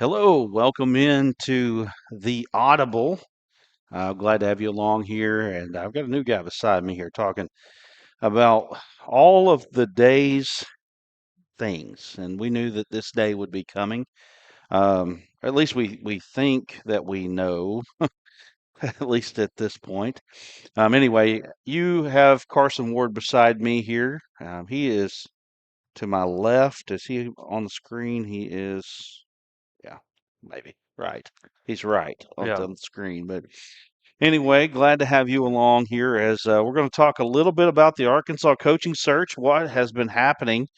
Hello, welcome in to the Audible. Glad to have you along here, and I've got a new guy beside me here talking about all of the day's things. And we knew that this day would be coming. At least we think that we know, at least at this point. Anyway, you have Carson Ward beside me here. He is to my left. Is he on the screen? He is. Yeah, maybe. Right. He's right Yeah, on the screen. But anyway, glad to have you along here as we're going to talk a little bit about the Arkansas coaching search, what has been happening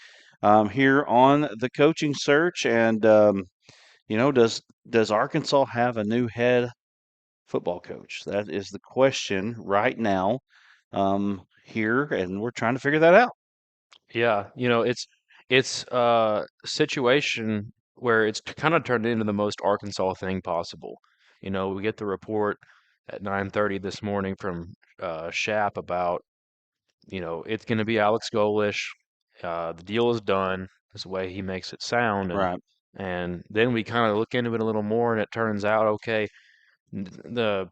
here on the coaching search. And, does Arkansas have a new head football coach? That is the question right now here, and we're trying to figure that out. yeah. It's a situation where it's kind of turned into the most Arkansas thing possible. We get the report at 9:30 this morning from Shap about, it's going to be Alex Golesh. The deal is done. Is the way he makes it sound, and Right. and then we kind of look into it a little more, and it turns out, okay, the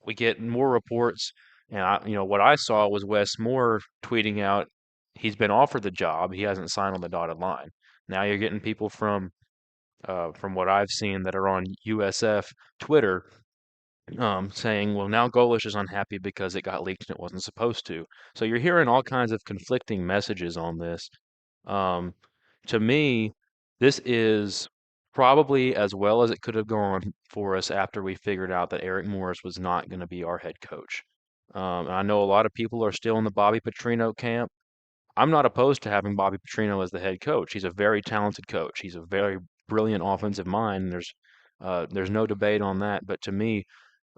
we get more reports, and what I saw was Wes Moore tweeting out he's been offered the job, he hasn't signed on the dotted line. Now you're getting people from what I've seen that are on USF Twitter, saying, well, now Golish is unhappy because it got leaked and it wasn't supposed to. So you're hearing all kinds of conflicting messages on this. Um, to me, this is probably as well as it could have gone for us after we figured out that Eric Morris was not going to be our head coach. And I know a lot of people are still in the Bobby Petrino camp. I'm not opposed to having Bobby Petrino as the head coach. He's a very talented coach. He's a very brilliant offensive mind. And there's no debate on that. But to me,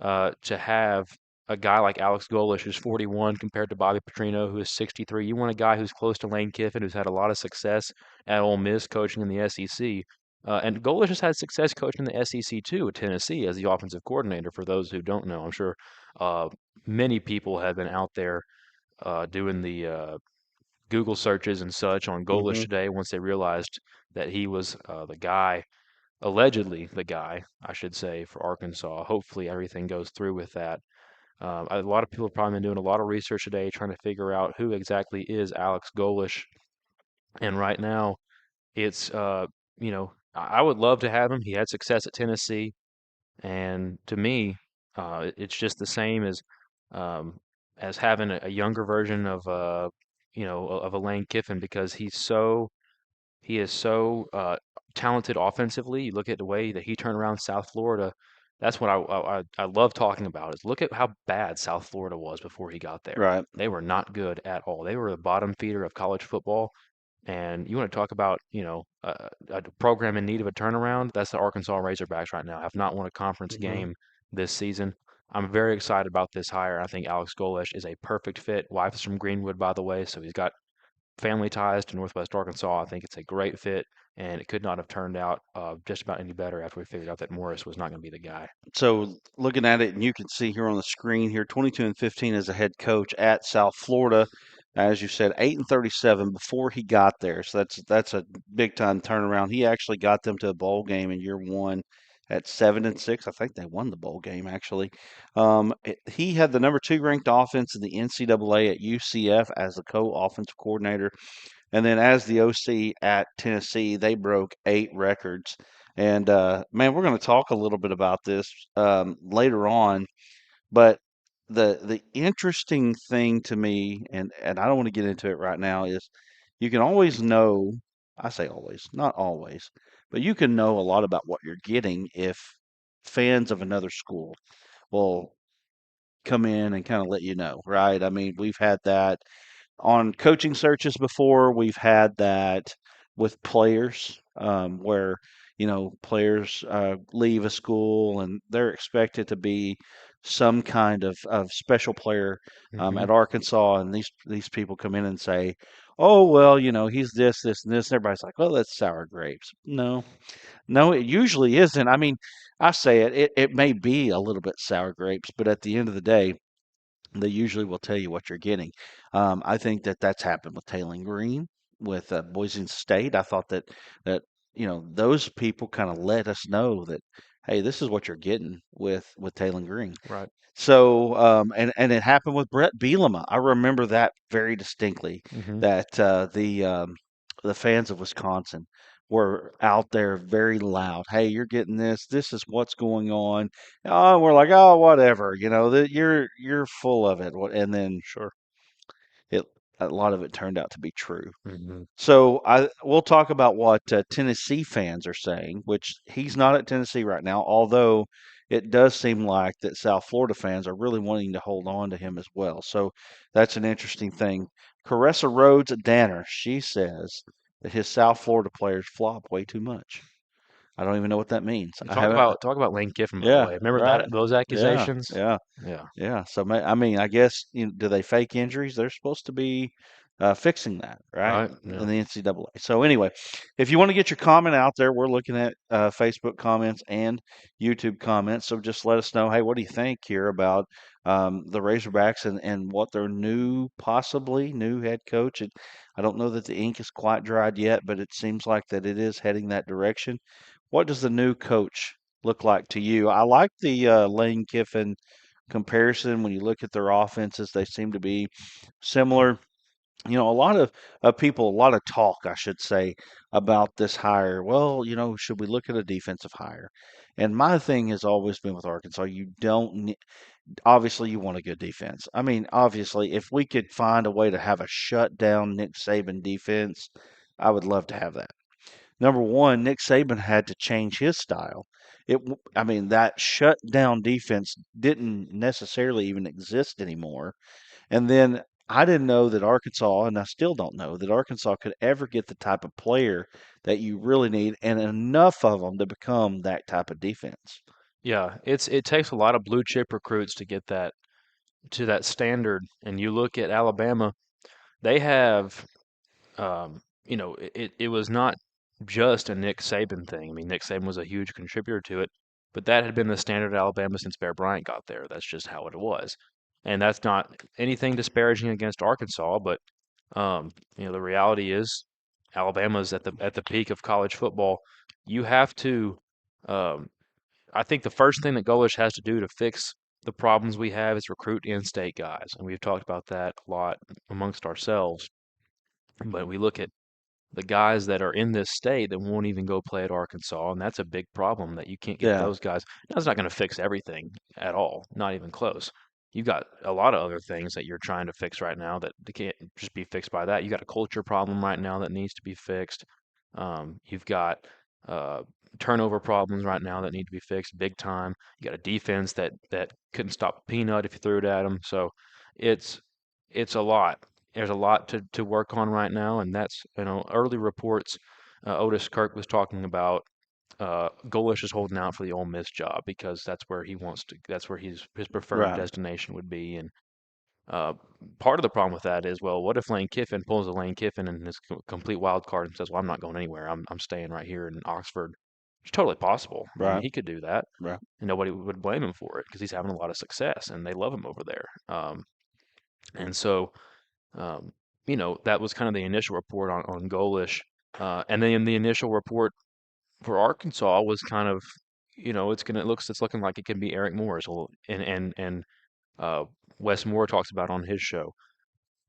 to have a guy like Alex Golesh, who's 41, compared to Bobby Petrino, who is 63, you want a guy who's close to Lane Kiffin, who's had a lot of success at Ole Miss coaching in the SEC. And Golesh has had success coaching in the SEC too, at Tennessee as the offensive coordinator. For those who don't know, I'm sure uh, many people have been out there doing the Google searches and such on Golesh Hmm. today once they realized that he was the guy, allegedly the guy, I should say, for Arkansas. Hopefully everything goes through with that. A lot of people have probably been doing a lot of research today trying to figure out who exactly is Alex Golesh. And right now, it's, I would love to have him. He had success at Tennessee. And to me, it's just the same um, as having a younger version of of a Lane Kiffin because he is so talented offensively. You look at the way that he turned around South Florida. That's what I love talking about is look at how bad South Florida was before he got there. Right. They were not good at all. They were the bottom feeder of college football. And you want to talk about, a program in need of a turnaround? That's the Arkansas Razorbacks right now. Have not won a conference Hmm. game this season. I'm very excited about this hire. I think Alex Golesh is a perfect fit. Wife is from Greenwood, by the way, so he's got family ties to Northwest Arkansas. I think it's a great fit, and it could not have turned out just about any better after we figured out that Morris was not going to be the guy. So looking at it, and you can see here on the screen here, 22 and 15 as a head coach at South Florida. As you said, 8 and 37 before he got there. So that's a big time turnaround. He actually got them to a bowl game in year one at 7 and 6. I think they won the bowl game actually. He had the number two ranked offense in the NCAA at UCF as the co-offensive coordinator. And then as the OC at Tennessee, they broke eight records. And man, we're going to talk a little bit about this later on. But the interesting thing to me, and I don't want to get into it right now, is you can always know. I say always, not always, but you can know a lot about what you're getting if fans of another school will come in and kind of let you know, right? I mean, we've had that on coaching searches before. We've had that with players, where players leave a school and they're expected to be some kind of special player Hmm. at Arkansas, and these people come in and say, "Oh well, he's this, this, and this." And everybody's like, "Well, that's sour grapes." No, no, it usually isn't. I mean, I say it may be a little bit sour grapes, but at the end of the day, they usually will tell you what you're getting. I think that that's happened with Taylor Green, with Boise State. I thought that those people kind of let us know that, hey, this is what you're getting with Taylon Green. Right. So, and it happened with Brett Bielema. I remember that very distinctly. Hmm. That the fans of Wisconsin were out there very loud. Hey, you're getting this. This is what's going on. Oh, we're like, oh, whatever. That you're full of it. And then Sure. it a lot of it turned out to be true. Hmm. So we'll talk about what Tennessee fans are saying, which he's not at Tennessee right now, although it does seem like that South Florida fans are really wanting to hold on to him as well. So that's an interesting thing. Caressa Rhodes Danner, she says that his South Florida players flop way too much. I don't even know what that means. And I haven't. talk about Lane Kiffin, by the Yeah, way. Remember right. that those Yeah, accusations? yeah. Yeah. Yeah, so I mean, I guess do they fake injuries? They're supposed to be fixing that, right, Right. in Yeah. the NCAA. So anyway, if you want to get your comment out there, we're looking at Facebook comments and YouTube comments. So just let us know, hey, what do you think here about the Razorbacks and what their possibly new head coach? I don't know that the ink is quite dried yet, but it seems like that it is heading that direction. What does the new coach look like to you? I like the Lane Kiffin comparison. When you look at their offenses, they seem to be similar. A lot of people, a lot of talk, I should say, about this hire. Well, should we look at a defensive hire? And my thing has always been with Arkansas, you don't obviously you want a good defense. I mean, obviously, if we could find a way to have a shutdown Nick Saban defense, I would love to have that. Number one, Nick Saban had to change his style. I mean, that shutdown defense didn't necessarily even exist anymore. And then I didn't know that Arkansas, and I still don't know that Arkansas could ever get the type of player that you really need and enough of them to become that type of defense. Yeah. It takes a lot of blue chip recruits to get that to that standard. And you look at Alabama, they have it was not just a Nick Saban thing. I mean, Nick Saban was a huge contributor to it, but that had been the standard at Alabama since Bear Bryant got there. That's just how it was. And that's not anything disparaging against Arkansas, but the reality is Alabama's at the peak of college football. You have to um, I think the first thing that Golesh has to do to fix the problems we have is recruit in-state guys, and we've talked about that a lot amongst ourselves. But we look at the guys that are in this state that won't even go play at Arkansas, and that's a big problem that you can't get Yeah, those guys. That's not going to fix everything at all, not even close. You've got a lot of other things that you're trying to fix right now that they can't just be fixed by that. You got a culture problem right now that needs to be fixed. You've got uh, turnover problems right now that need to be fixed big time. You got a defense that couldn't stop a peanut if you threw it at them. So it's it's a lot. There's a lot to work on right now, and that's early reports. Otis Kirk was talking about Golesh is holding out for the Ole Miss job because that's where he wants to. That's where his preferred right, destination would be. And uh, part of the problem with that is, well, what if Lane Kiffin pulls a Lane Kiffin and is complete wild card and says, "Well, I'm not going anywhere. I'm staying right here in Oxford." It's totally possible. I mean, right, he could do that, right. and nobody would blame him for it because he's having a lot of success and they love him over there. And so um, that was kind of the initial report on Golesh. And then the initial report for Arkansas was kind of, it's looking like it can be Eric Morris. Well, and uh, Wes Moore talks about on his show.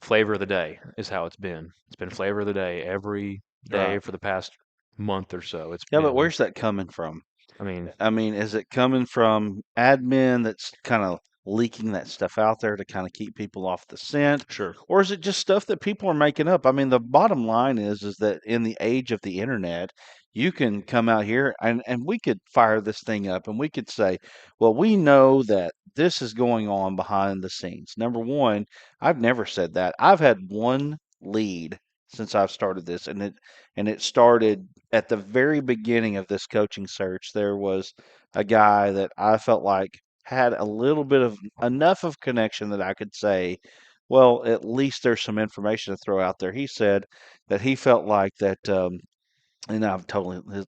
Flavor of the day is how it's been. It's been flavor of the day every day Right. for the past month or so. It's Yeah, but been, where's that coming from? I mean, I mean, is it coming from admin that's kind of leaking that stuff out there to kind of keep people off the scent, sure. or is it just stuff that people are making up? I mean, the bottom line is that in the age of the internet, you can come out here and we could fire this thing up and we could say, well, we know that this is going on behind the scenes. Number one, I've never said that. I've had one lead since I've started this, and it started at the very beginning of this coaching search. There was a guy that I felt like had a little bit of enough of connection that I could say, well, at least there's some information to throw out there. He said that he felt like that, and I've totally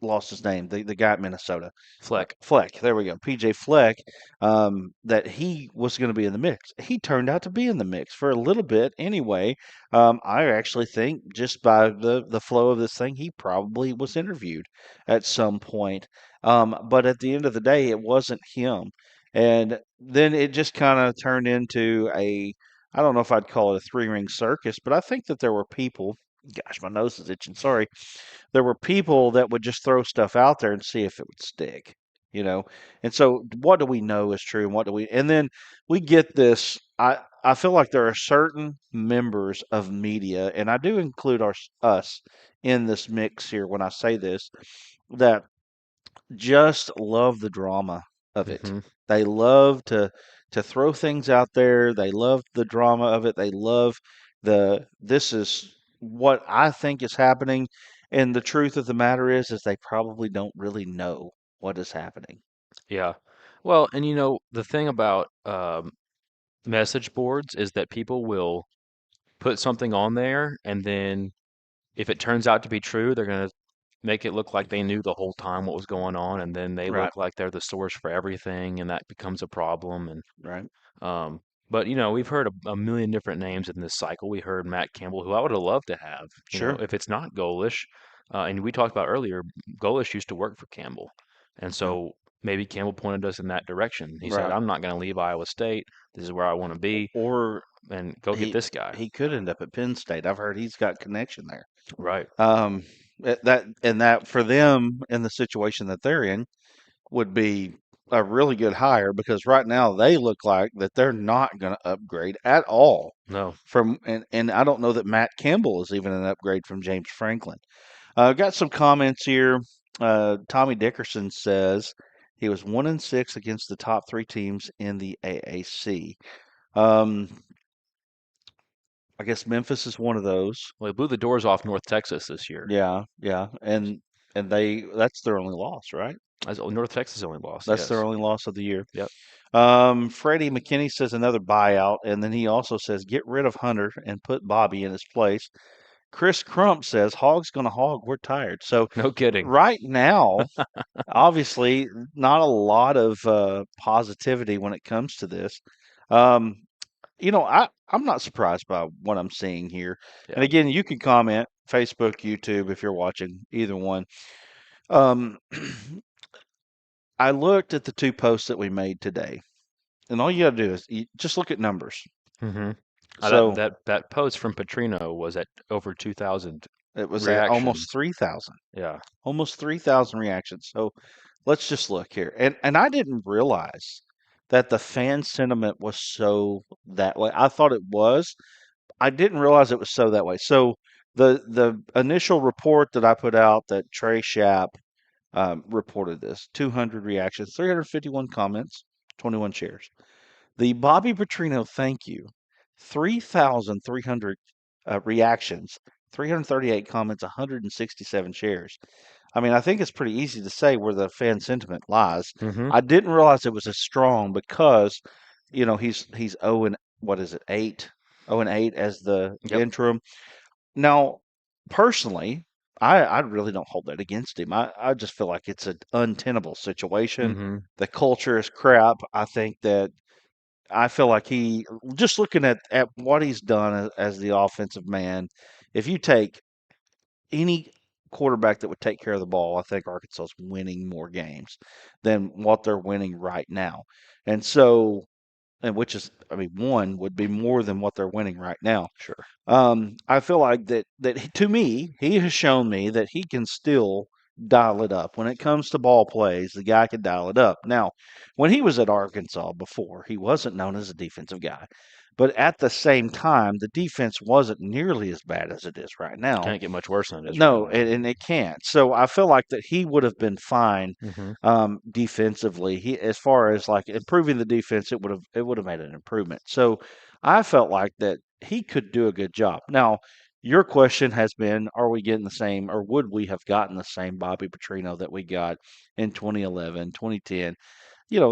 lost his name, the guy at Minnesota. Fleck. Fleck, there we go. PJ Fleck, that he was going to be in the mix. He turned out to be in the mix for a little bit anyway. I actually think just by the flow of this thing, he probably was interviewed at some point. But at the end of the day, it wasn't him. And then it just kind of turned into I don't know if I'd call it a three-ring circus, but I think that there were people, gosh, my nose is itching, sorry, there were people that would just throw stuff out there and see if it would stick, you know. And so, what do we know is true, and what do we? And then we get this. I feel like there are certain members of media, and I do include us in this mix here when I say this, that just love the drama of it. Hmm. They love to throw things out there. They love the drama of it. They love this is what I think is happening. And the truth of the matter is they probably don't really know what is happening. Yeah. Well, and the thing about message boards is that people will put something on there, and then if it turns out to be true, they're going to make it look like they knew the whole time what was going on, and then they Right, look like they're the source for everything, and that becomes a problem. And right. um, but we've heard a million different names in this cycle. We heard Matt Campbell, who I would have loved to have. Sure. If it's not Golesh, and we talked about earlier, Golesh used to work for Campbell, and Yeah. so maybe Campbell pointed us in that direction. He said, Right. "I'm not going to leave Iowa State. This is where I want to be, Or and go get he this guy." he could end up at Penn State. I've heard he's got connection there. Right. Um, that for them in the situation that they're in would be a really good hire because right now they look like that they're not going to upgrade at all No. from and I don't know that Matt Campbell is even an upgrade from James Franklin. Got some comments here. Tommy Dickerson says he was 1-6 against the top three teams in the AAC. Um, I guess Memphis is one of those. Well, they blew the doors off North Texas this year. Yeah, yeah, and that's their only loss, right? North Texas only lost. That's their Yes. only loss of the year. Yep. Freddie McKinney says another buyout, and then he also says get rid of Hunter and put Bobby in his place. Chris Crump says Hog's going to hog. We're tired. So No kidding. right now, obviously, not a lot of positivity when it comes to this. Um, I'm not surprised by what I'm seeing here. And Yeah. again, you can comment Facebook, YouTube if you're watching either one. Um, I looked at the two posts that we made today, and all you got to do is just look at numbers. Mm-hmm. That So that post from Petrino was at over 2,000 it was at almost reactions. 3,000, Yeah. almost 3,000 reactions. So let's just look here. And I didn't realize that the fan sentiment was so that way. I thought it was. I didn't realize it was so that way. So the initial report that I put out that Trey Schapp reported this 200 reactions, 351 comments, 21 shares. The Bobby Petrino thank you, 3,300 reactions, 338 comments, 167 shares. I mean, I think it's pretty easy to say where the fan sentiment lies. Mm-hmm. I didn't realize it was as strong because, he's 0 and what is it, 8? 0 and 8 as the Yep. interim. Now, personally, I really don't hold that against him. I just feel like it's an untenable situation. Mm-hmm. The culture is crap. I feel like he just looking at what he's done as the offensive man. If you take any quarterback that would take care of the ball, I think Arkansas is winning more games than what they're winning right now. And so, and which is, I mean, one would be more than what they're winning right now. Sure. I feel like to me, he has shown me that he can still dial it up when it comes to ball plays. The guy can dial it up. Now, when he was at Arkansas before, he wasn't known as a defensive guy, but at the same time, the defense wasn't nearly as bad as it is right now. Can't get much worse than it is right No, now. and it can't. So I feel like that he would have been fine Mm-hmm. defensively. He, as far as like improving the defense, it would have made an improvement. So I felt like that he could do a good job. Now, your question has been, are we getting the same, or would we have gotten the same Bobby Petrino that we got in 2011, 2010?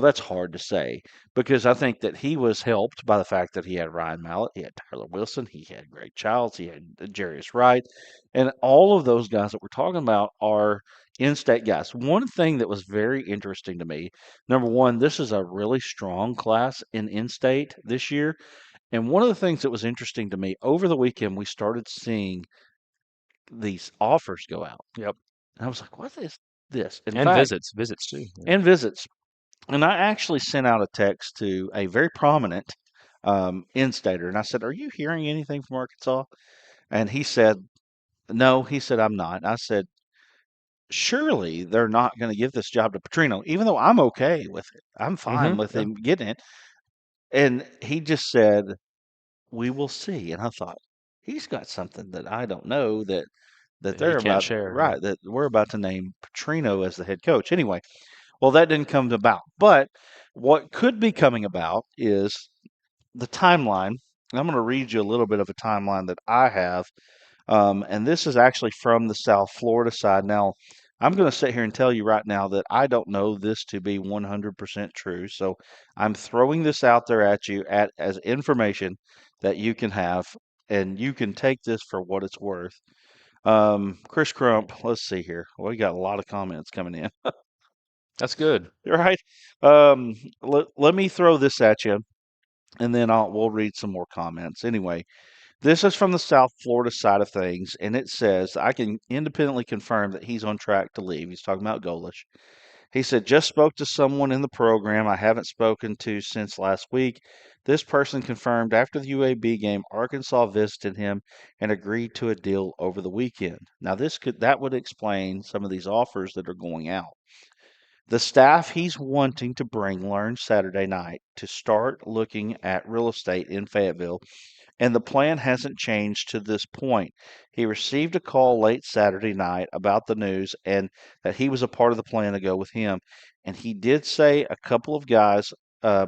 That's hard to say because I think that he was helped by the fact that he had Ryan Mallett, he had Tyler Wilson, he had Greg Childs, he had Jarius Wright, and all of those guys that we're talking about are in-state guys. One thing that was very interesting to me, number one, this is a really strong class in in-state this year. And one of the things that was interesting to me over the weekend, we started seeing these offers go out. Yep. And I was like, what is this? In And fact, visits too. Yeah. and visits. And I actually sent out a text to a very prominent in-stater, and I said, "Are you hearing anything from Arkansas?" And he said, "No." He said, "I'm not." I said, "Surely they're not going to give this job to Petrino, even though I'm okay with it. I'm fine with Yeah. him getting it." And he just said, "We will see." And I thought, he's got something that I don't know that That he they're can't about share. Yeah. right that we're about to name Petrino as the head coach. Anyway, well, that didn't come about. But what could be coming about is the timeline. I'm going to read you a little bit of a timeline that I have. And this is actually from the South Florida side. Now, I'm going to sit here and tell you right now that I don't know this to be 100% true. So I'm throwing this out there at you as information that you can have, and you can take this for what it's worth. Chris Crump, let's see here. We got a lot of comments coming in. That's good. Right. Let me throw this at you, and then we'll read some more comments. Anyway, this is from the South Florida side of things, and it says, I can independently confirm that he's on track to leave. He's talking about Golesh. He said, just spoke to someone in the program I haven't spoken to since last week. This person confirmed after the UAB game, Arkansas visited him and agreed to a deal over the weekend. Now, that would explain some of these offers that are going out. The staff he's wanting to bring learned Saturday night to start looking at real estate in Fayetteville, and the plan hasn't changed to this point. He received a call late Saturday night about the news and that he was a part of the plan to go with him. And he did say a couple of guys, a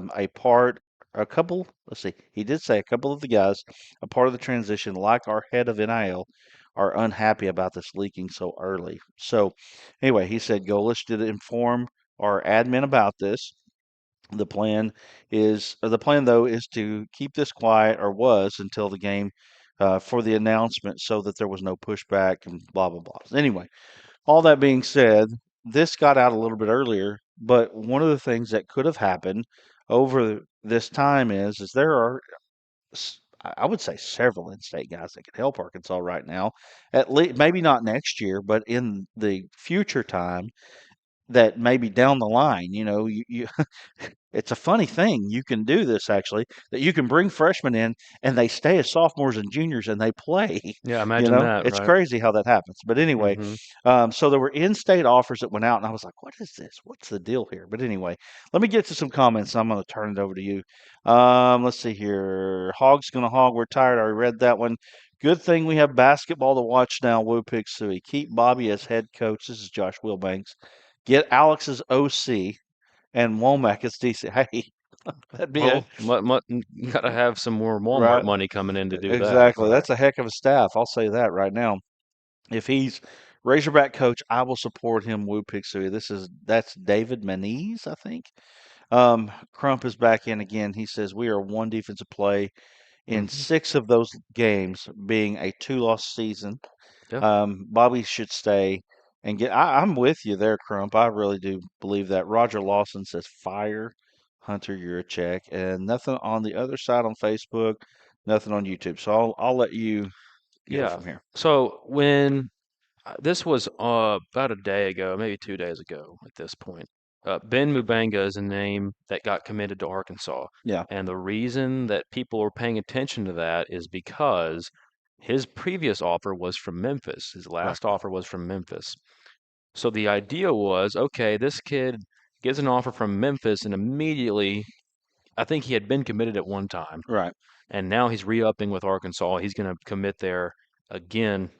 couple, let's see, he did say a couple of the guys, a part of the transition, like our head of NIL, are unhappy about this leaking so early. So, anyway, he said Golesh did inform our admin about this. The plan though is to keep this quiet, or was until the game, for the announcement, so that there was no pushback and blah blah blah. Anyway, all that being said, this got out a little bit earlier, but one of the things that could have happened over this time is there are I would say several in-state guys that could help Arkansas right now. At least maybe not next year, but in the future time, that maybe down the line, you it's a funny thing. You can do this actually, that you can bring freshmen in and they stay as sophomores and juniors and they play. Yeah. Imagine that. It's Right. crazy how that happens. But anyway, Hmm. so there were in-state offers that went out, and I was like, "What is this? What's the deal here?" But anyway, let me get to some comments. I'm going to turn it over to you. Let's see here. Hog's gonna hog. We're tired. I already read that one. Good thing we have basketball to watch now. Woo Pig Suey. Keep Bobby as head coach. This is Josh Wilbanks. Get Alex's OC and Womack as DC. Hey, that'd be a Well, you gotta have some more Walmart right. money coming in to do that. Exactly. Right. That's a heck of a staff. I'll say that right now. If he's Razorback coach, I will support him. Woo Pixie. That's David Maniz, I think. Crump is back in again. He says we are one defensive play in Hmm. 6 of those games, being a two-loss season. Yeah. Bobby should stay and get. I'm with you there, Crump. I really do believe that. Roger Lawson says fire Hunter Yurachek, and nothing on the other side on Facebook, nothing on YouTube. So I'll let you go Yeah. from here. So when this was about a day ago, maybe 2 days ago at this point, Ben Mubanga is a name that got committed to Arkansas. Yeah, And the reason that people are paying attention to that is because his previous offer was from Memphis. His right, last offer was from Memphis. So the idea was, okay, this kid gets an offer from Memphis and immediately, I think he had been committed at one time, right. and now he's re-upping with Arkansas. He's going to commit there again.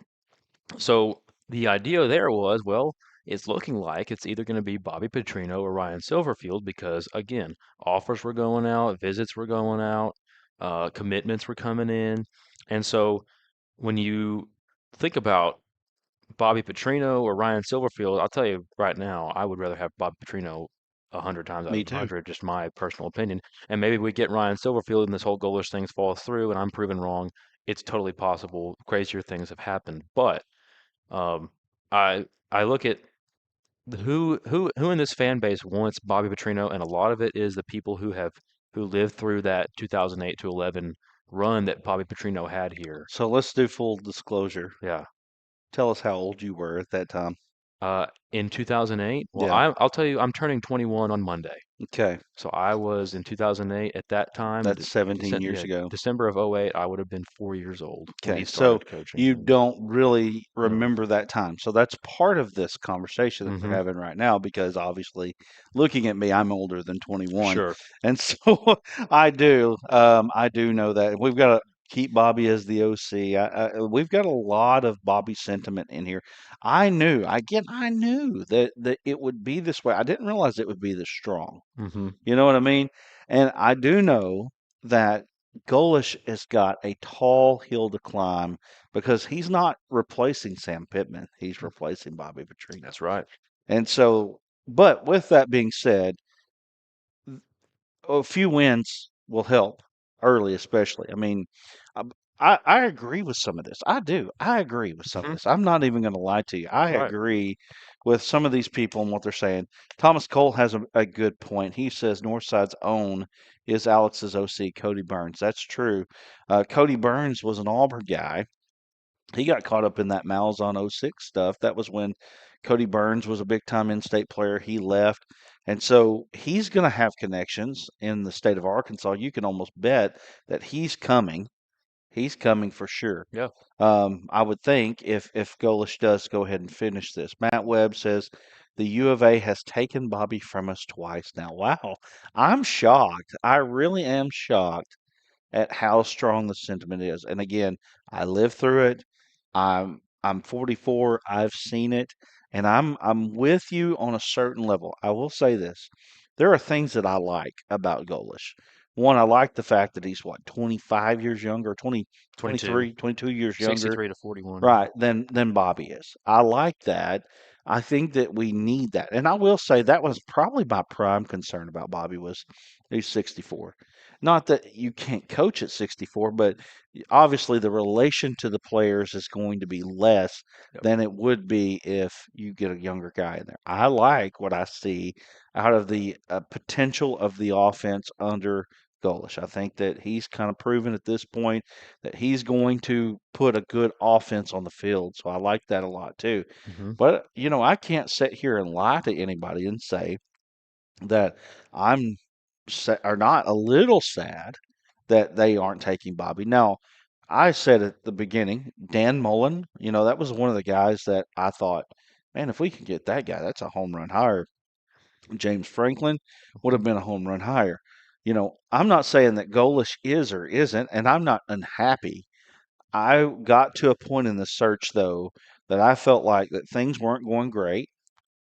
So the idea there was, well, it's looking like it's either going to be Bobby Petrino or Ryan Silverfield because, again, offers were going out, visits were going out, commitments were coming in. And so when you think about Bobby Petrino or Ryan Silverfield, I'll tell you right now, I would rather have Bobby Petrino 100 times out Me of too. 100, just my personal opinion. And maybe we get Ryan Silverfield and this whole goalless thing falls through and I'm proven wrong. It's totally possible. Crazier things have happened. But um, I look at who in this fan base wants Bobby Petrino, and a lot of it is the people who lived through that 2008 to 11 run that Bobby Petrino had here. So let's do full disclosure. Yeah. Tell us how old you were at that time. In 2008, well, Yeah. I'll tell you, I'm turning 21 on Monday. Okay. So I was in 2008 at that time, That's 17 years Yeah, ago. December of '08, I would have been 4 years old when Okay, he so started coaching you here. don't really No. remember that time. So that's part of this conversation that we're Mm-hmm. having right now because obviously looking at me, I'm older than 21. Sure. And so I do know that. We've got to keep Bobby as the OC. We've got a lot of Bobby sentiment in here. I knew that it would be this way. I didn't realize it would be this strong. Mm-hmm. You know what I mean? And I do know that Golesh has got a tall hill to climb because he's not replacing Sam Pittman. He's replacing Bobby Petrino. That's right. And so, but with that being said, a few wins will help early, especially. I mean, I, I agree with some of this. I do. I agree with some of Mm-hmm. this. I'm not even going to lie to you. I That's right. agree with some of these people and what they're saying. Thomas Cole has a good point. He says Northside's own is Alex's OC, Cody Burns. That's true. Cody Burns was an Auburn guy. He got caught up in that Malzahn '06 stuff. That was when Cody Burns was a big time in state player. He left. And so he's going to have connections in the state of Arkansas. You can almost bet that he's coming. He's coming for sure. Yeah. I would think if Golesh does go ahead and finish this. Matt Webb says the U of A has taken Bobby from us twice now. Wow. I'm shocked. I really am shocked at how strong the sentiment is. And again, I lived through it. I'm 44. I've seen it, and I'm with you on a certain level. I will say this: there are things that I like about Golish. One, I like the fact that he's what 25 years younger, 20, 22, 22 years younger, 63 to 41. Yeah. right, than Bobby is. I like that. I think that we need that. And I will say that was probably my prime concern about Bobby was he's 64. Not that you can't coach at 64, but obviously the relation to the players is going to be less Yep. than it would be if you get a younger guy in there. I like what I see out of the potential of the offense under Golesh. I think that he's kind of proven at this point that he's going to put a good offense on the field. So I like that a lot too. Mm-hmm. But, I can't sit here and lie to anybody and say that I'm or not a little sad that they aren't taking Bobby. Now, I said at the beginning, Dan Mullen, that was one of the guys that I thought, man, if we can get that guy, that's a home run hire. James Franklin would Mm-hmm. have been a home run hire. I'm not saying that Golish is or isn't, and I'm not unhappy. I got to a point in the search though that I felt like that things weren't going great.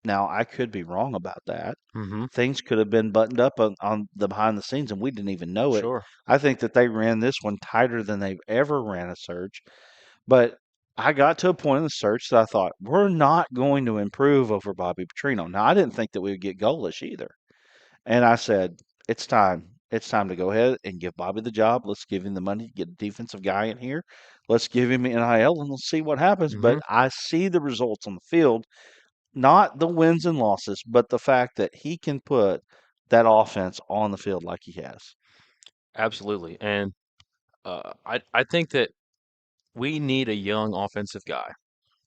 Now I could be wrong about that. Mm-hmm. Things could have been buttoned up on the behind the scenes and we didn't even know it. Sure. I think that they ran this one tighter than they've ever ran a search. But I got to a point in the search that I thought we're not going to improve over Bobby Petrino. Now I didn't think that we would get Golish either. And I said, it's time. It's time to go ahead and give Bobby the job. Let's give him the money to get a defensive guy in here. Let's give him NIL and let's see what happens. Mm-hmm. But I see the results on the field, not the wins and losses, but the fact that he can put that offense on the field like he has. Absolutely. And I think that we need a young offensive guy.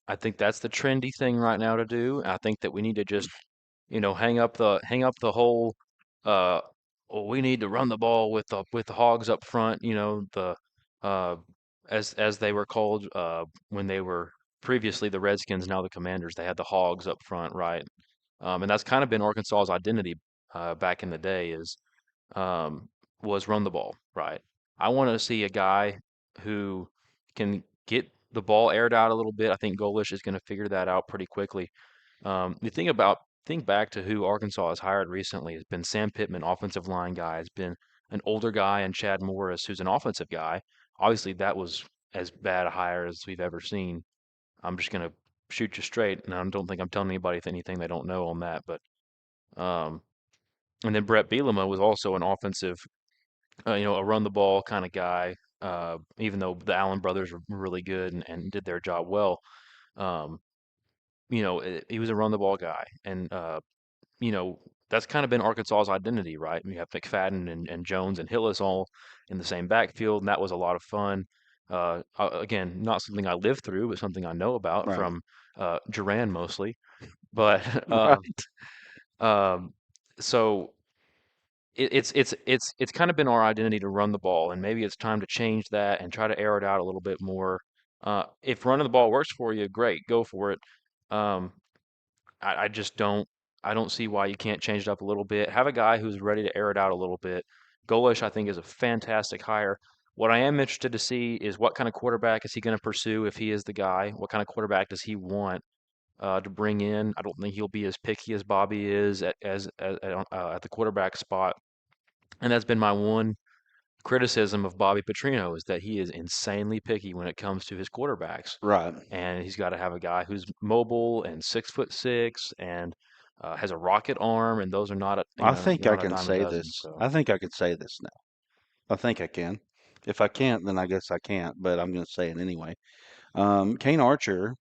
I think that's the trendy thing right now to do. I think that we need to just, hang up the whole uh oh, we need to run the ball with the hogs up front, the uh as they were called when they were previously the Redskins, now the Commanders. They had the hogs up front, right? And that's kind of been Arkansas's identity back in the day is um, was run the ball, right? I want to see a guy who can get the ball aired out a little bit. I think Golesh is going to figure that out pretty quickly. The thing about think back to who Arkansas has hired recently has been Sam Pittman, offensive line guy, has been an older guy, and Chad Morris, who's an offensive guy. Obviously, that was as bad a hire as we've ever seen. I'm just going to shoot you straight, and I don't think I'm telling anybody anything they don't know on that. But um, and then Brett Bielema was also an offensive a run the ball kind of guy. Even though the Allen brothers were really good and did their job well. Um, he was a run the ball guy, and you know, that's kind of been Arkansas's identity, right? You have McFadden and Jones and Hillis all in the same backfield, and that was a lot of fun. Again, not something I lived through, but something I know about Right. from Duran mostly. But Right. um, so it's kind of been our identity to run the ball, and maybe it's time to change that and try to air it out a little bit more. If running the ball works for you, great, go for it. Um, I just don't see why you can't change it up a little bit. Have a guy who's ready to air it out a little bit. Golesh, I think, is a fantastic hire. What I am interested to see is what kind of quarterback is he going to pursue if he is the guy? What kind of quarterback does he want to bring in? I don't think he'll be as picky as Bobby is at the quarterback spot. And that's been my one criticism of Bobby Petrino is that he is insanely picky when it comes to his quarterbacks, Right. and he's got to have a guy who's mobile and 6'6" and has a rocket arm, and those are not I think they're I not a can dime a say dozen. this. So I think I can say this now. I think I can. If I can't, then I guess I can't, but I'm going to say it anyway. Kane Archer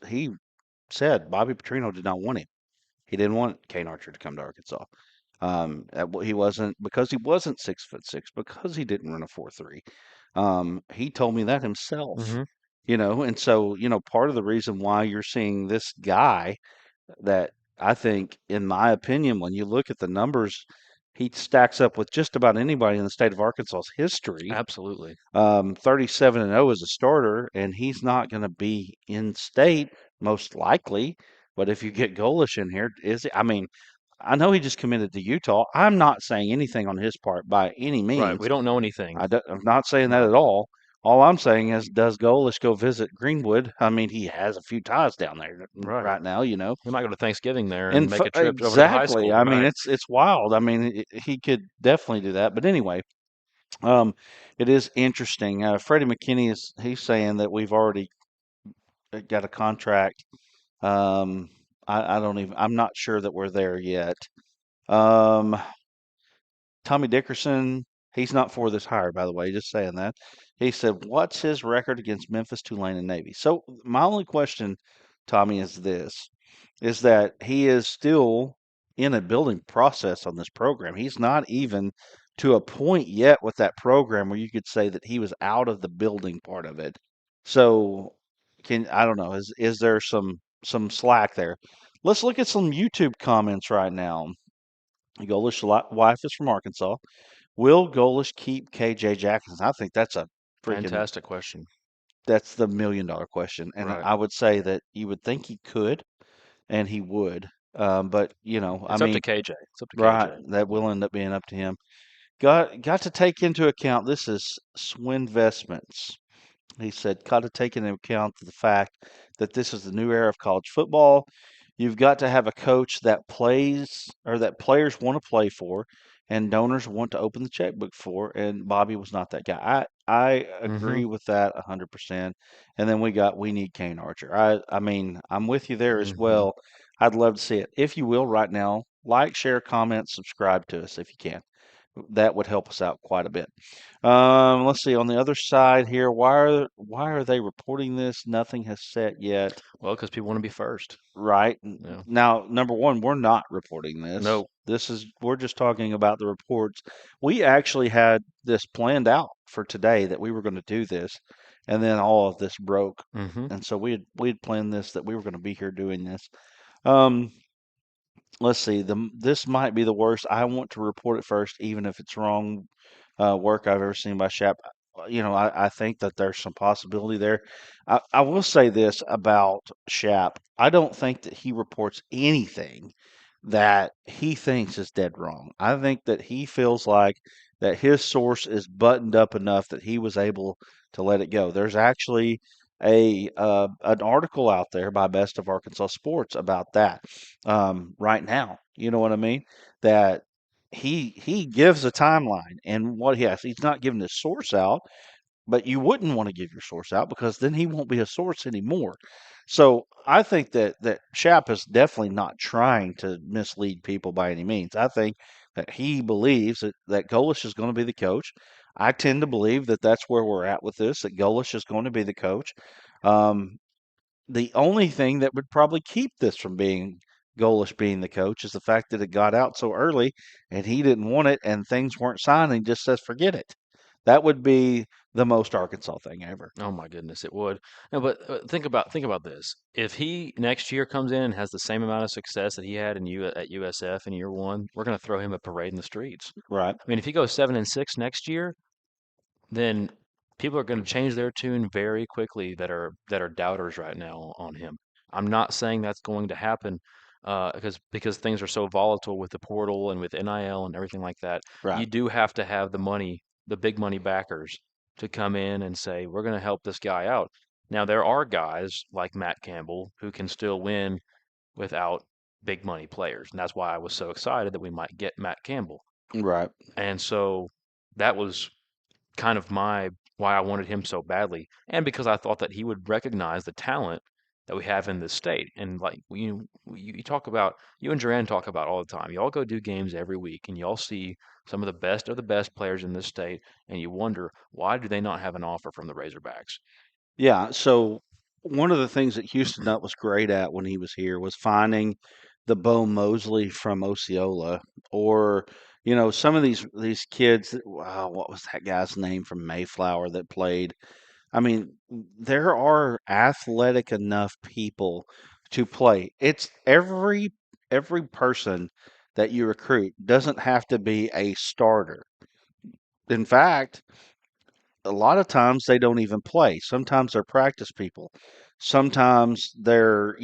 he said Bobby Petrino did not want him. He didn't want Kane Archer to come to Arkansas. He wasn't because he wasn't 6'6", because he didn't run a 4.3. He told me that himself, hmm and so, part of the reason why you're seeing this guy that I think, in my opinion, when you look at the numbers, he stacks up with just about anybody in the state of Arkansas's history. absolutely 37-0 as a starter, and he's not going to be in state most likely. But if you get Golesh in here, I mean, I know he just committed to Utah. I'm not saying anything on his part by any right. means. We don't know anything. I'm not saying that No, at all. All I'm saying is, does Golesh go visit Greenwood? I mean, he has a few ties down there right. right now. We might go to Thanksgiving there and And make a trip over to high exactly, school. I mean, Right. it's wild. I mean, he could definitely do that. But anyway, um, it is interesting. Freddie McKinney he's saying that we've already got a contract. Um, I don't even. I'm not sure that we're there yet. Um, Tommy Dickerson, he's not for this hire, by the way, just saying that. He said, what's his record against Memphis, Tulane, and Navy? So my only question, Tommy, is this, is that he is still in a building process on this program. He's not even to a point yet with that program where you could say that he was out of the building part of it. So I don't know, is there some slack there? Let's look at some YouTube comments right now. Golish's wife is from Arkansas. Will Golish keep KJ Jackson? I think Fantastic question. that's the $1 million question. And Right. I would say that you would think he could and he would. But I It's up to mean, KJ. It's up to right, KJ. that will end up being up to him. Got to take into account this is Swinvestments. He said, got to take into account the fact that this is the new era of college football. You've got to have a coach that plays or that players want to play for and donors want to open the checkbook for. And Bobby was not that guy. I hmm agree with that 100%. And then we need Kane Archer. I mean, I'm with you there as hmm well. I'd love to see it. If you will, right now, like, share, comment, subscribe to us if you can. That would help us out quite a bit. Let's see on the other side here. Why are they reporting this? Nothing has set yet. Well, because people want to be first. Right Yeah. now, number one, we're not reporting this. No. We're just talking about the reports. We actually had this planned out for today that we were going to do this, and then all of this broke, hmm and so we had planned this that we were going to be here doing this. Um, let's see. This might be the worst. I want to report it first, even if it's wrong work I've ever seen by Shap. I think that there's some possibility there. I will say this about Shap. I don't think that he reports anything that he thinks is dead wrong. I think that he feels like that his source is buttoned up enough that he was able to let it go. There's actually an article out there by Best of Arkansas Sports about that right now. You know what I mean? That he gives a timeline and what he has. He's not giving his source out, but you wouldn't want to give your source out because then he won't be a source anymore. So I think that Shap is definitely not trying to mislead people by any means. I think that he believes that Golesh is going to be the coach. I tend to believe that that's where we're at with this. That Golesh is going to be the coach. Um, The only thing that would probably keep this from being Golesh being the coach is the fact that it got out so early and he didn't want it and things weren't signed and he just says forget it. That would be the most Arkansas thing ever. Oh my goodness, it would. No, but think about this. If he next year comes in and has the same amount of success that he had at USF in year one, we're going to throw him a parade in the streets. Right. I mean, if he goes 7-6 next year, then people are going to change their tune very quickly that are doubters right now on him. I'm not saying that's going to happen because things are so volatile with the portal and with NIL and everything like that. Right. You do have to have the money, the big money backers to come in and say, we're going to help this guy out. Now, there are guys like Matt Campbell who can still win without big money players. And that's why I was so excited that we might get Matt Campbell. Right. And so that was kind of my why I wanted him so badly, and because I thought that he would recognize the talent that we have in this state. And like you talk about, you and Duran talk about all the time. Y'all go do games every week, and y'all see some of the best players in this state, and you wonder why do they not have an offer from the Razorbacks? Yeah. So one of the things that Houston Nutt was great at when he was here was finding the Bo Mosley from Osceola, or some of these kids. Wow, what was that guy's name from Mayflower that played? I mean, there are athletic enough people to play. It's every person that you recruit doesn't have to be a starter. In fact, a lot of times they don't even play. Sometimes they're practice people. Sometimes they're,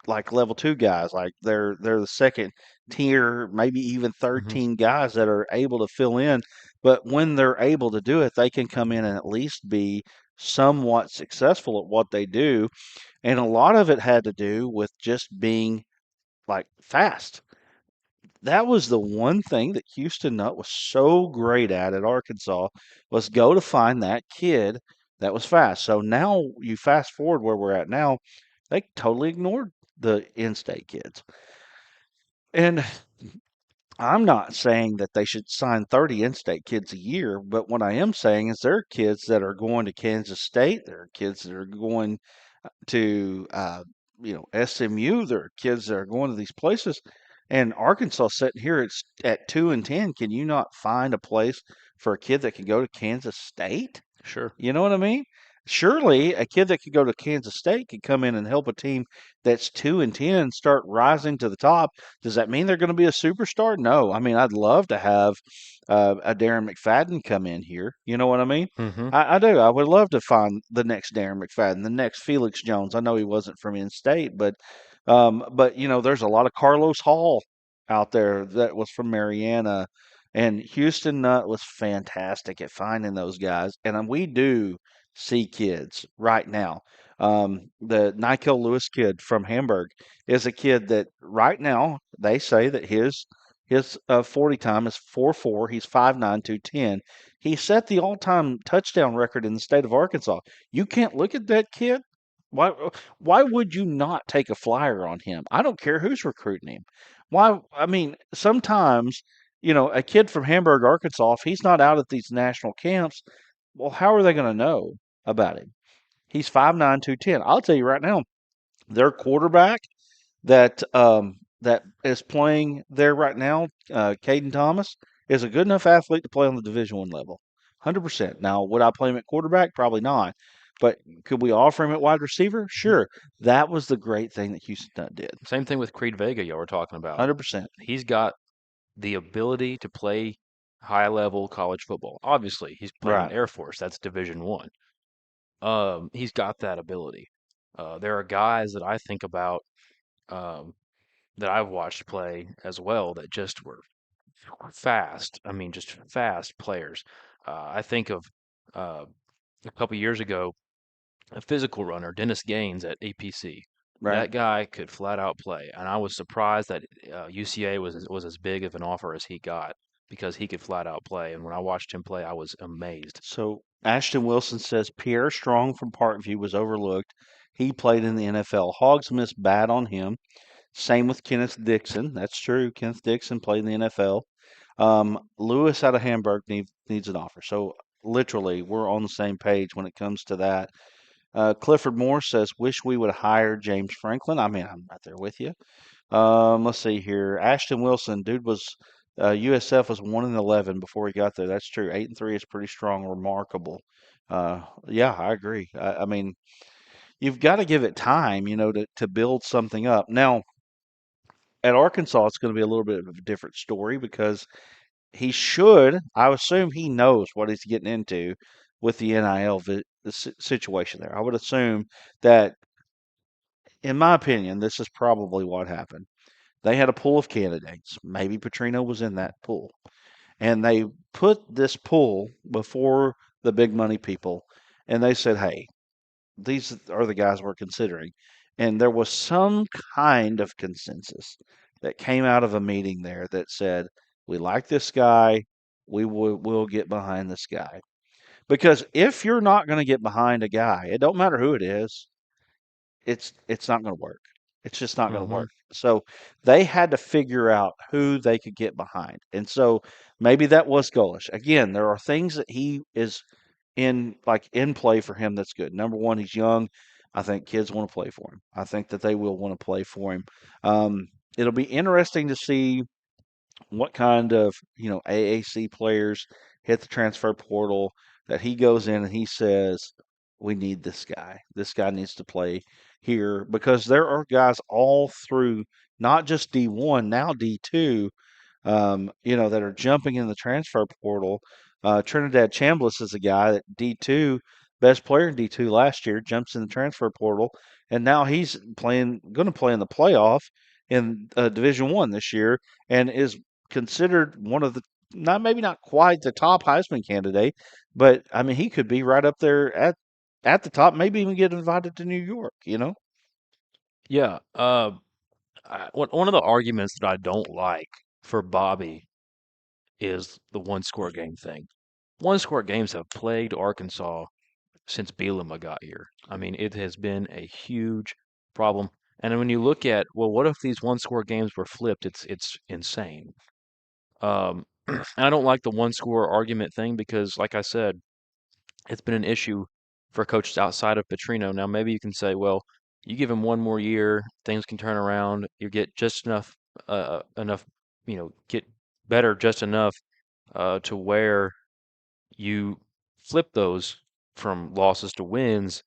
like level two guys, like they're the second tier, maybe even third Hmm. team guys that are able to fill in. But when they're able to do it, they can come in and at least be somewhat successful at what they do. And a lot of it had to do with just being like fast. That was the one thing that Houston Nutt was so great at Arkansas, was go to find that kid that was fast. So now you fast forward where we're at now, they totally ignored the in-state kids. And I'm not saying that they should sign 30 in-state kids a year, but what I am saying is there are kids that are going to Kansas State, there are kids that are going to SMU. There are kids that are going to these places, and Arkansas sitting here at 2-10. Can you not find a place for a kid that can go to Kansas State? Sure. You know what I mean? Surely a kid that could go to Kansas State could come in and help a team that's 2-10 start rising to the top. Does that mean they're going to be a superstar? No. I mean, I'd love to have a Darren McFadden come in here. You know what I mean? Hmm. I do. I would love to find the next Darren McFadden, the next Felix Jones. I know he wasn't from in-state, but there's a lot of Carlos Hall out there that was from Mariana. And Houston Nutt was fantastic at finding those guys. And we do see kids right now. The Nikel Lewis kid from Hamburg is a kid that right now they say that his 40 time is 4.4. He's 5'9", 210. He set the all-time touchdown record in the state of Arkansas. You can't look at that kid. Why why would you not take a flyer on him? I don't care who's recruiting him. Why? I mean, sometimes a kid from Hamburg, Arkansas, if he's not out at these national camps, well, how are they going to know about him? He's 5'9", 210. I'll tell you right now, their quarterback that is playing there right now, Caden Thomas, is a good enough athlete to play on the Division One level, 100%. Now, would I play him at quarterback? Probably not. But could we offer him at wide receiver? Sure. That was the great thing that Houston Nutt did, Same thing with Creed Vega, y'all were talking about. 100%. He's got the ability to play high level college football. Obviously, he's playing in Right. Air Force. That's Division One. He's got that ability. There are guys that I think about um, that I've watched play as well that just were fast. I mean, just fast players. I think of uh, a couple years ago, a physical runner, Dennis Gaines at APC. Right. That guy could flat out play, and I was surprised that UCA was as big of an offer as he got because he could flat out play. And when I watched him play, I was amazed. So Ashton Wilson says Pierre Strong from Parkview was overlooked. He played in the NFL. Hogs missed bad on him. Same with Kenneth Dixon. That's true. Kenneth Dixon played in the NFL. Lewis out of Hamburg needs an offer. So literally, we're on the same page when it comes to that. Clifford Moore says, "Wish we would have hired James Franklin." I mean, I'm right there with you. Let's see here. Ashton Wilson, dude was USF was 1-11 before he got there. That's true. 8-3 is pretty strong, remarkable. Yeah, I agree. I mean, you've got to give it time, to build something up. Now, at Arkansas, it's going to be a little bit of a different story because he should. I assume he knows what he's getting into with the NIL situation there. I would assume that, in my opinion, this is probably what happened. They had a pool of candidates. Maybe Petrino was in that pool. And they put this pool before the big money people and they said, hey, these are the guys we're considering. And there was some kind of consensus that came out of a meeting there that said, we like this guy. We'll get behind this guy. Because if you're not going to get behind a guy, it don't matter who it is, it's not going to work. It's just not going to Hmm. work. So they had to figure out who they could get behind. And so maybe that was Golesh. Again, there are things that he is in play for him that's good. Number one, he's young. I think kids want to play for him. I think that they will want to play for him. Um, it'll be interesting to see what kind of AAC players hit the transfer portal that he goes in and he says, we need this guy. This guy needs to play here because there are guys all through not just D1, now D2, that are jumping in the transfer portal. Trinidad Chambliss is a guy that D2, best player in D2 last year, jumps in the transfer portal, and now he's going to play in the playoff in Division One this year, and is considered one of the not quite the top Heisman candidate, but I mean he could be right up there at the top, maybe even get invited to New York. Yeah. One of the arguments that I don't like for Bobby is the one score game thing. One score games have plagued Arkansas since Bielema got here. I mean, it has been a huge problem. And when you look at, well, what if these one score games were flipped? It's insane. And I don't like the one score argument thing because, like I said, it's been an issue for coaches outside of Petrino. Now, maybe you can say, well, you give him one more year, things can turn around. You get just enough, get better just enough to where you flip those from losses to wins.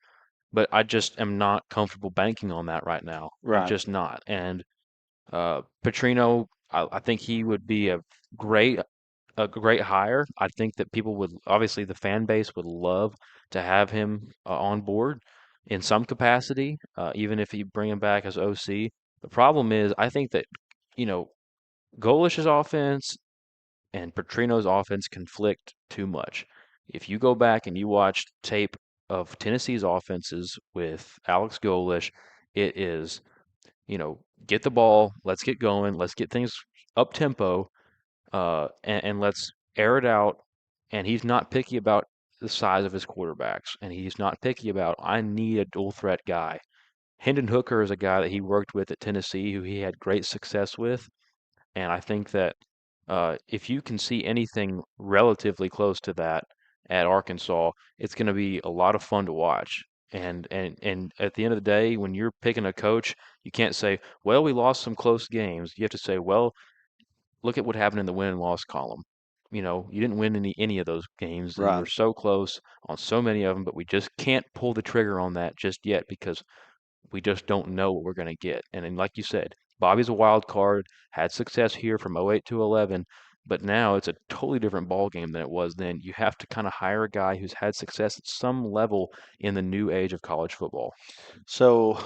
But I just am not comfortable banking on that right now. I'm Right. just not. And Petrino, I think he would be great a great hire. I think that people would obviously the fan base would love to have him on board in some capacity, even if you bring him back as OC. The problem is, I think that you know Golish's offense and Petrino's offense conflict too much. If you go back and you watch tape of Tennessee's offenses with Alex Golish, it is get the ball, let's get going, let's get things up tempo, and let's air it out. And he's not picky about the size of his quarterbacks, and he's not picky about I need a dual threat guy. Hendon Hooker is a guy that he worked with at Tennessee, who he had great success with, and I think that if you can see anything relatively close to that at Arkansas, it's going to be a lot of fun to watch. And at the end of the day, when you're picking a coach, you can't say, "Well, we lost some close games." You have to say, "Well, look at what happened in the win and loss column. You didn't win any of those games, and you Right. were so close on so many of them, but we just can't pull the trigger on that just yet because we just don't know what we're going to get." And then, like you said, Bobby's a wild card, had success here from '08 to 11, but now it's a totally different ball game than it was then. You have to kind of hire a guy who's had success at some level in the new age of college football. So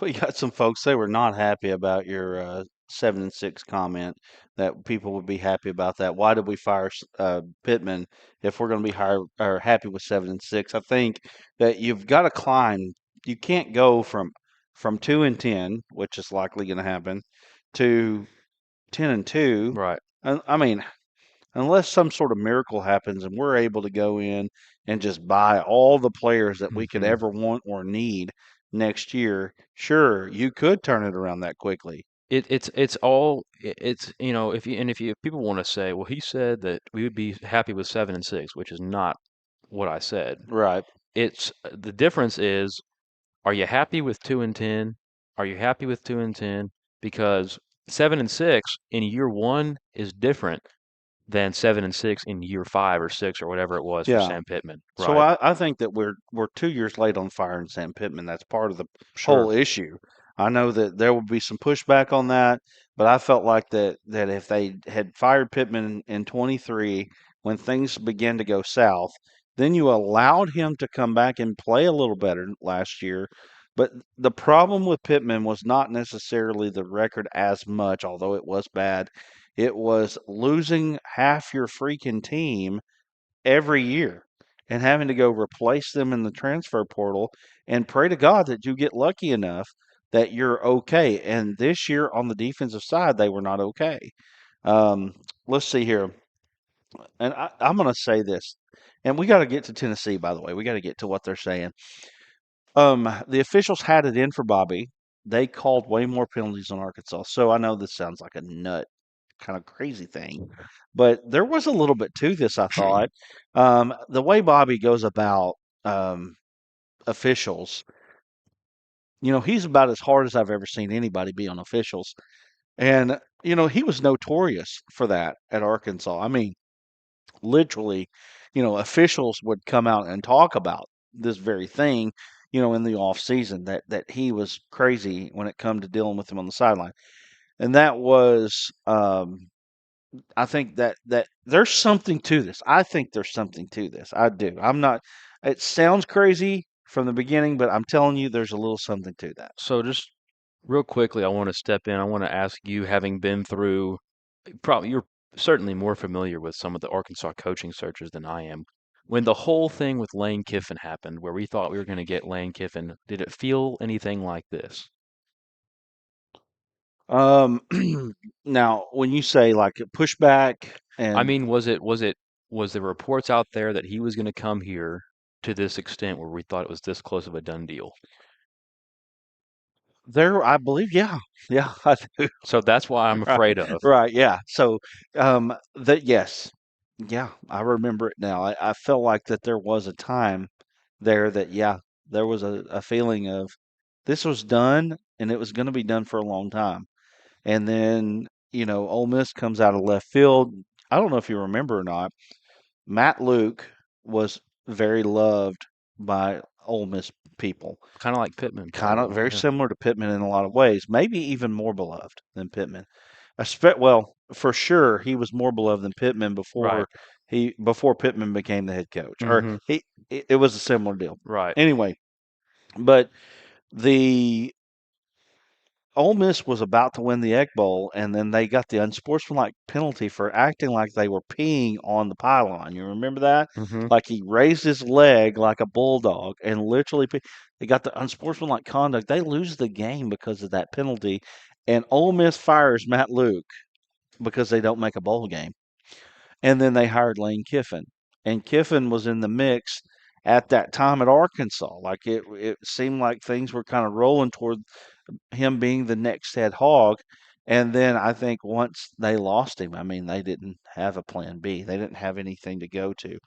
we got some folks they were not happy about your 7-6 comment. That people would be happy about that. Why did we fire Pittman if we're going to be higher or happy with 7-6? I think that you've got to climb. You can't go from 2-10, which is likely going to happen, to 10-2. Right. I mean, unless some sort of miracle happens and we're able to go in and just buy all the players that we could Hmm. ever want or need next year, sure, you could turn it around that quickly. It's all it's if people want to say, well, he said that we would be happy with 7-6, which is not what I said. Right. it's the difference is, are you happy with 2-10? Are you happy with 2-10? Because 7-6 in year one is different than 7-6 in year 5 or 6 or whatever it was for Yeah. Sam Pittman, So right? I think that we're 2 years late on firing Sam Pittman. That's part of the Sure. whole issue. I know that there will be some pushback on that, but I felt like that if they had fired Pittman in 23 when things began to go south, then you allowed him to come back and play a little better last year. But the problem with Pittman was not necessarily the record as much, although it was bad. It was losing half your freaking team every year and having to go replace them in the transfer portal and pray to God that you get lucky enough that you're okay. And this year on the defensive side, they were not okay. Um, let's see here. And I'm going to say this, and we got to get to Tennessee, by the way. We got to get to what they're saying. The officials had it in for Bobby. They called way more penalties than Arkansas. So I know this sounds like a nut kind of crazy thing, but there was a little bit to this, I thought. The way Bobby goes about um, officials, he's about as hard as I've ever seen anybody be on officials. And, he was notorious for that at Arkansas. I mean, literally, officials would come out and talk about this very thing, in the off season that he was crazy when it come to dealing with him on the sideline. And that was I think that there's something to this. I think there's something to this. I do. I'm not. It sounds crazy from the beginning, but I'm telling you, there's a little something to that. So just real quickly, I want to step in. I want to ask you, having been through, probably you're certainly more familiar with some of the Arkansas coaching searches than I am. When the whole thing with Lane Kiffin happened, where we thought we were going to get Lane Kiffin, did it feel anything like this? Um, now, when you say like a pushback, I and mean, was there reports out there that he was going to come here to this extent where we thought it was this close of a done deal? there, I believe, yeah, yeah, I do. So that's why I'm Right, afraid of. right, yeah. So, that yes, yeah, I remember it now. I felt like that there was a time there that yeah, there was a feeling of this was done and it was going to be done for a long time. And then, Ole Miss comes out of left field. I don't know if you remember or not. Matt Luke was very loved by Ole Miss people. Kind of like Pittman, Kind of probably. very Yeah. similar to Pittman in a lot of ways, maybe even more beloved than Pittman. Well, for sure, he was more beloved than Pittman Right. before Pittman became the head coach, or Mm-hmm. it was a similar deal. Right. Anyway, but the Ole Miss was about to win the Egg Bowl, and then they got the unsportsmanlike penalty for acting like they were peeing on the pylon. You remember that? Mm-hmm. Like he raised his leg like a bulldog and literally they got the unsportsmanlike conduct. They lose the game because of that penalty, and Ole Miss fires Matt Luke because they don't make a bowl game. And then they hired Lane Kiffin, and Kiffin was in the mix at that time at Arkansas. Like it seemed like things were kind of rolling toward him being the next head hog. And then I think once they lost him, I mean, they didn't have a plan B. They didn't have anything to go to.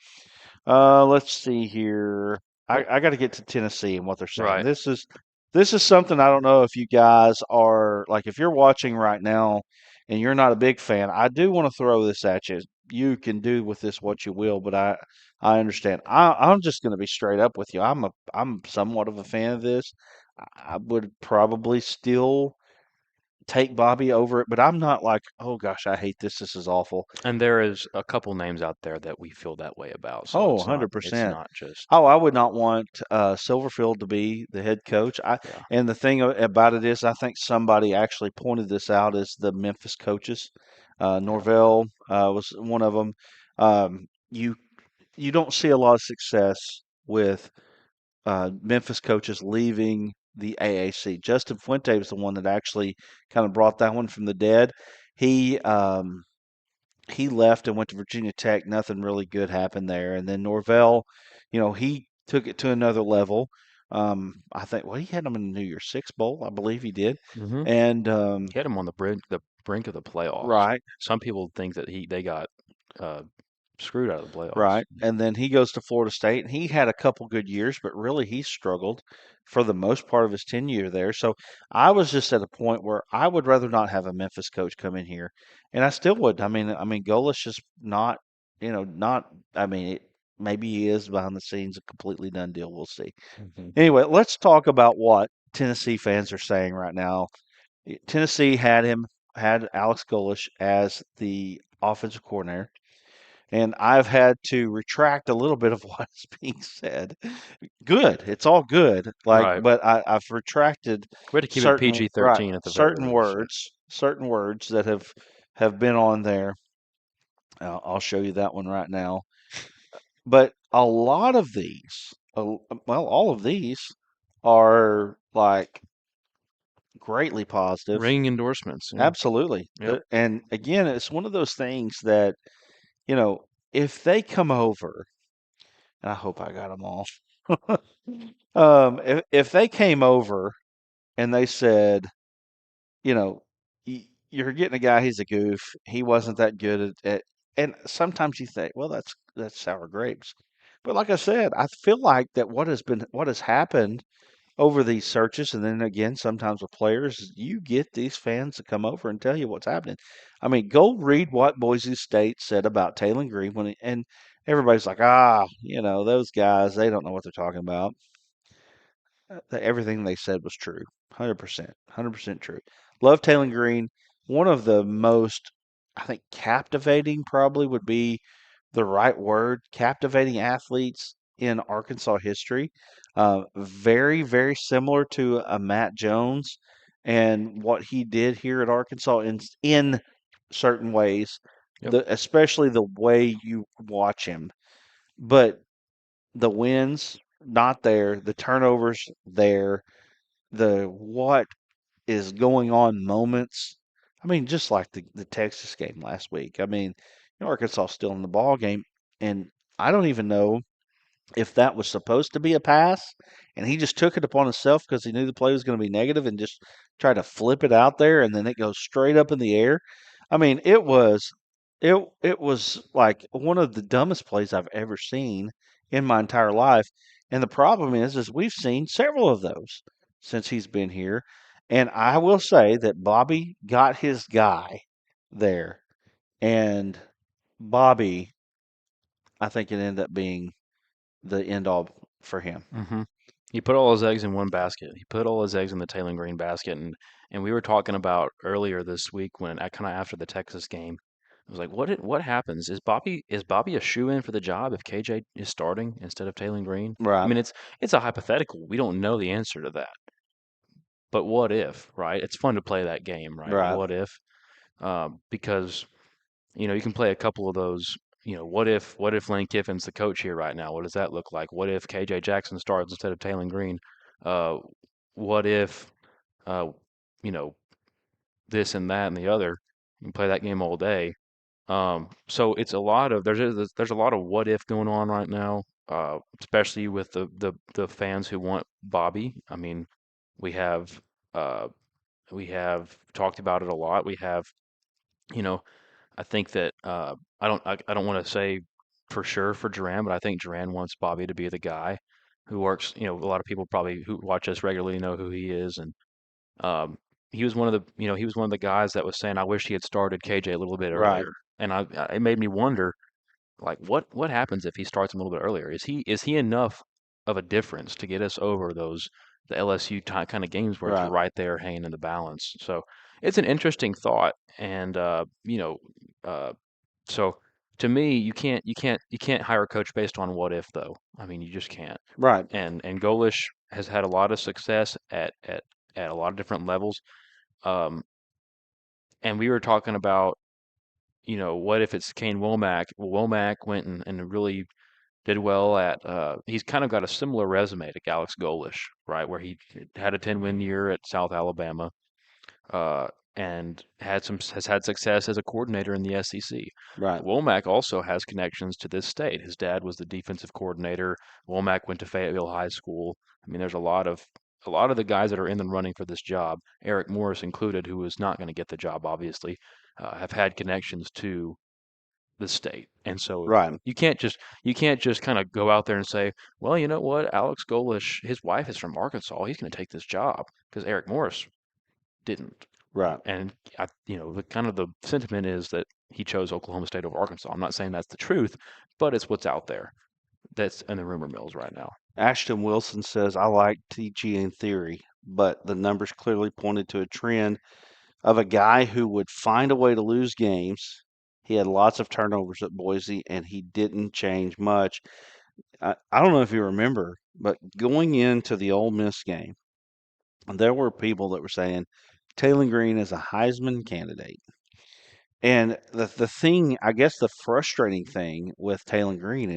Let's see here. Well, I got to get to Tennessee and what they're saying. right. This is something I don't know if you guys are like if you're watching right now and you're not a big fan. I do want to throw this at you. You can do with this what you will, but I understand. I'm just going to be straight up with you. I'm somewhat of a fan of this. I would probably still take Bobby over it, but I'm not like, oh gosh, I hate this. This is awful. And there is a couple names out there that we feel that way about. So Oh, it's 100%. not just, Oh, I would not want Silverfield to be the head coach. yeah. And the thing about it is, I think somebody actually pointed this out as the Memphis coaches. Yeah. Norvell was one of them. You don't see a lot of success with Memphis coaches leaving the AAC. Justin Fuente was the one that actually kind of brought that one from the dead. He he left and went to Virginia Tech. Nothing really good happened there. And then Norvell, he took it to another level. I think, well, he had them in the New Year's Six Bowl, I believe he did. Mm-hmm. And He had him on the brink of the playoffs. right, Some people think that they got uh, screwed out of the playoffs. right? And then he goes to Florida State, and he had a couple good years, but really he struggled for the most part of his tenure there. So I was just at a point where I would rather not have a Memphis coach come in here, and I still would. I mean, Golesh is not, not. I mean, maybe he is behind the scenes a completely done deal. We'll see. Hmm. Anyway, let's talk about what Tennessee fans are saying right now. Tennessee had Alex Golesh as the offensive coordinator. And I've had to retract a little bit of what is being said. Good, it's all good. Like, Right. but I've retracted We had to keep it certain right PG-13 at the very least. Yeah. certain words that have been on there. I'll show you that one right now. But a lot of these, well, all of these are like greatly positive. Ringing endorsements. Yeah. Absolutely. Yep. And again, it's one of those things that, if they come over, and I hope I got them all. If they came over and they said, you know, you're getting a guy, he's a goof. He wasn't that good and sometimes you think, well, that's sour grapes. But like I said, I feel like that what has happened over these searches, and then again, sometimes with players, you get these fans to come over and tell you what's happening. I mean, go read what Boise State said about Taylor Green and everybody's like, those guys, they don't know what they're talking about. Everything they said was true, 100%, 100% true. Love Taylor Green. One of the most, I think, captivating probably would be the right word, captivating athletes in Arkansas history. Very, very similar to a Matt Jones and what he did here at Arkansas in certain ways, Yep. especially the way you watch him. But the wins not there, the turnovers there, the what is going on moments. I mean, just like the Texas game last week. I mean, Arkansas still in the ball game, and I don't even know if that was supposed to be a pass, and he just took it upon himself because he knew the play was going to be negative and just tried to flip it out there, and then it goes straight up in the air. I mean, it was like one of the dumbest plays I've ever seen in my entire life. And the problem is we've seen several of those since he's been here. And I will say that Bobby got his guy there, and Bobby, I think it ended up being the end all for him. Hmm. He put all his eggs in one basket. He put all his eggs in the Taylor Green basket, and we were talking about earlier this week when I kind of after the Texas game, I was like, what happens? Is Bobby a shoe-in for the job if KJ is starting instead of Taylor Green? I Right, mean, it's a hypothetical. We don't know the answer to that. But what if, right? It's fun to play that game, right? right, What if? Because you can play a couple of those. What if Lane Kiffin's the coach here right now? What does that look like? What if KJ Jackson starts instead of Taylor Green? Uh, what if uh, you know this and that and the other? You can play that game all day. So it's a lot of there's a lot of what if going on right now, especially with the fans who want Bobby. I mean, we have uh, we have talked about it a lot. We have, you know, I think that I don't want to say for sure for Duran, but I think Duran wants Bobby to be the guy who works. A lot of people probably who watch us regularly know who he is, and um, he was one of the guys that was saying, I wish he had started KJ a little bit right, earlier, and it made me wonder, like, what happens if he starts him a little bit earlier? Is he enough of a difference to get us over the LSU kind of games where it's right, right there hanging in the balance? So it's an interesting thought, and uh, so to me, you can't hire a coach based on what if though. I mean, you just can't. right, And Golesh has had a lot of success at a lot of different levels. Um, and we were talking about, what if it's Kane Womack? Well, Womack went and really did well he's kind of got a similar resume to Alex Golesh, right? Where he had a 10-win year at South Alabama, uh, and has had success as a coordinator in the SEC. right, Womack also has connections to this state. His dad was the defensive coordinator. Womack went to Fayetteville High School. I mean, there's a lot of the guys that are in the running for this job, Eric Morris included, who is not going to get the job, obviously, have had connections to the state. And so Right. you can't just kind of go out there and say, well, you know what, Alex Golesh, his wife is from Arkansas. He's going to take this job because Eric Morris didn't. Right. And the kind of the sentiment is that he chose Oklahoma State over Arkansas. I'm not saying that's the truth, but it's what's out there. That's in the rumor mills right now. Ashton Wilson says, I like TG in theory, but the numbers clearly pointed to a trend of a guy who would find a way to lose games. He had lots of turnovers at Boise, and he didn't change much. I don't know if you remember, but going into the Ole Miss game, there were people that were saying Taylor Green is a Heisman candidate. And the thing, I guess the frustrating thing with Taylor Green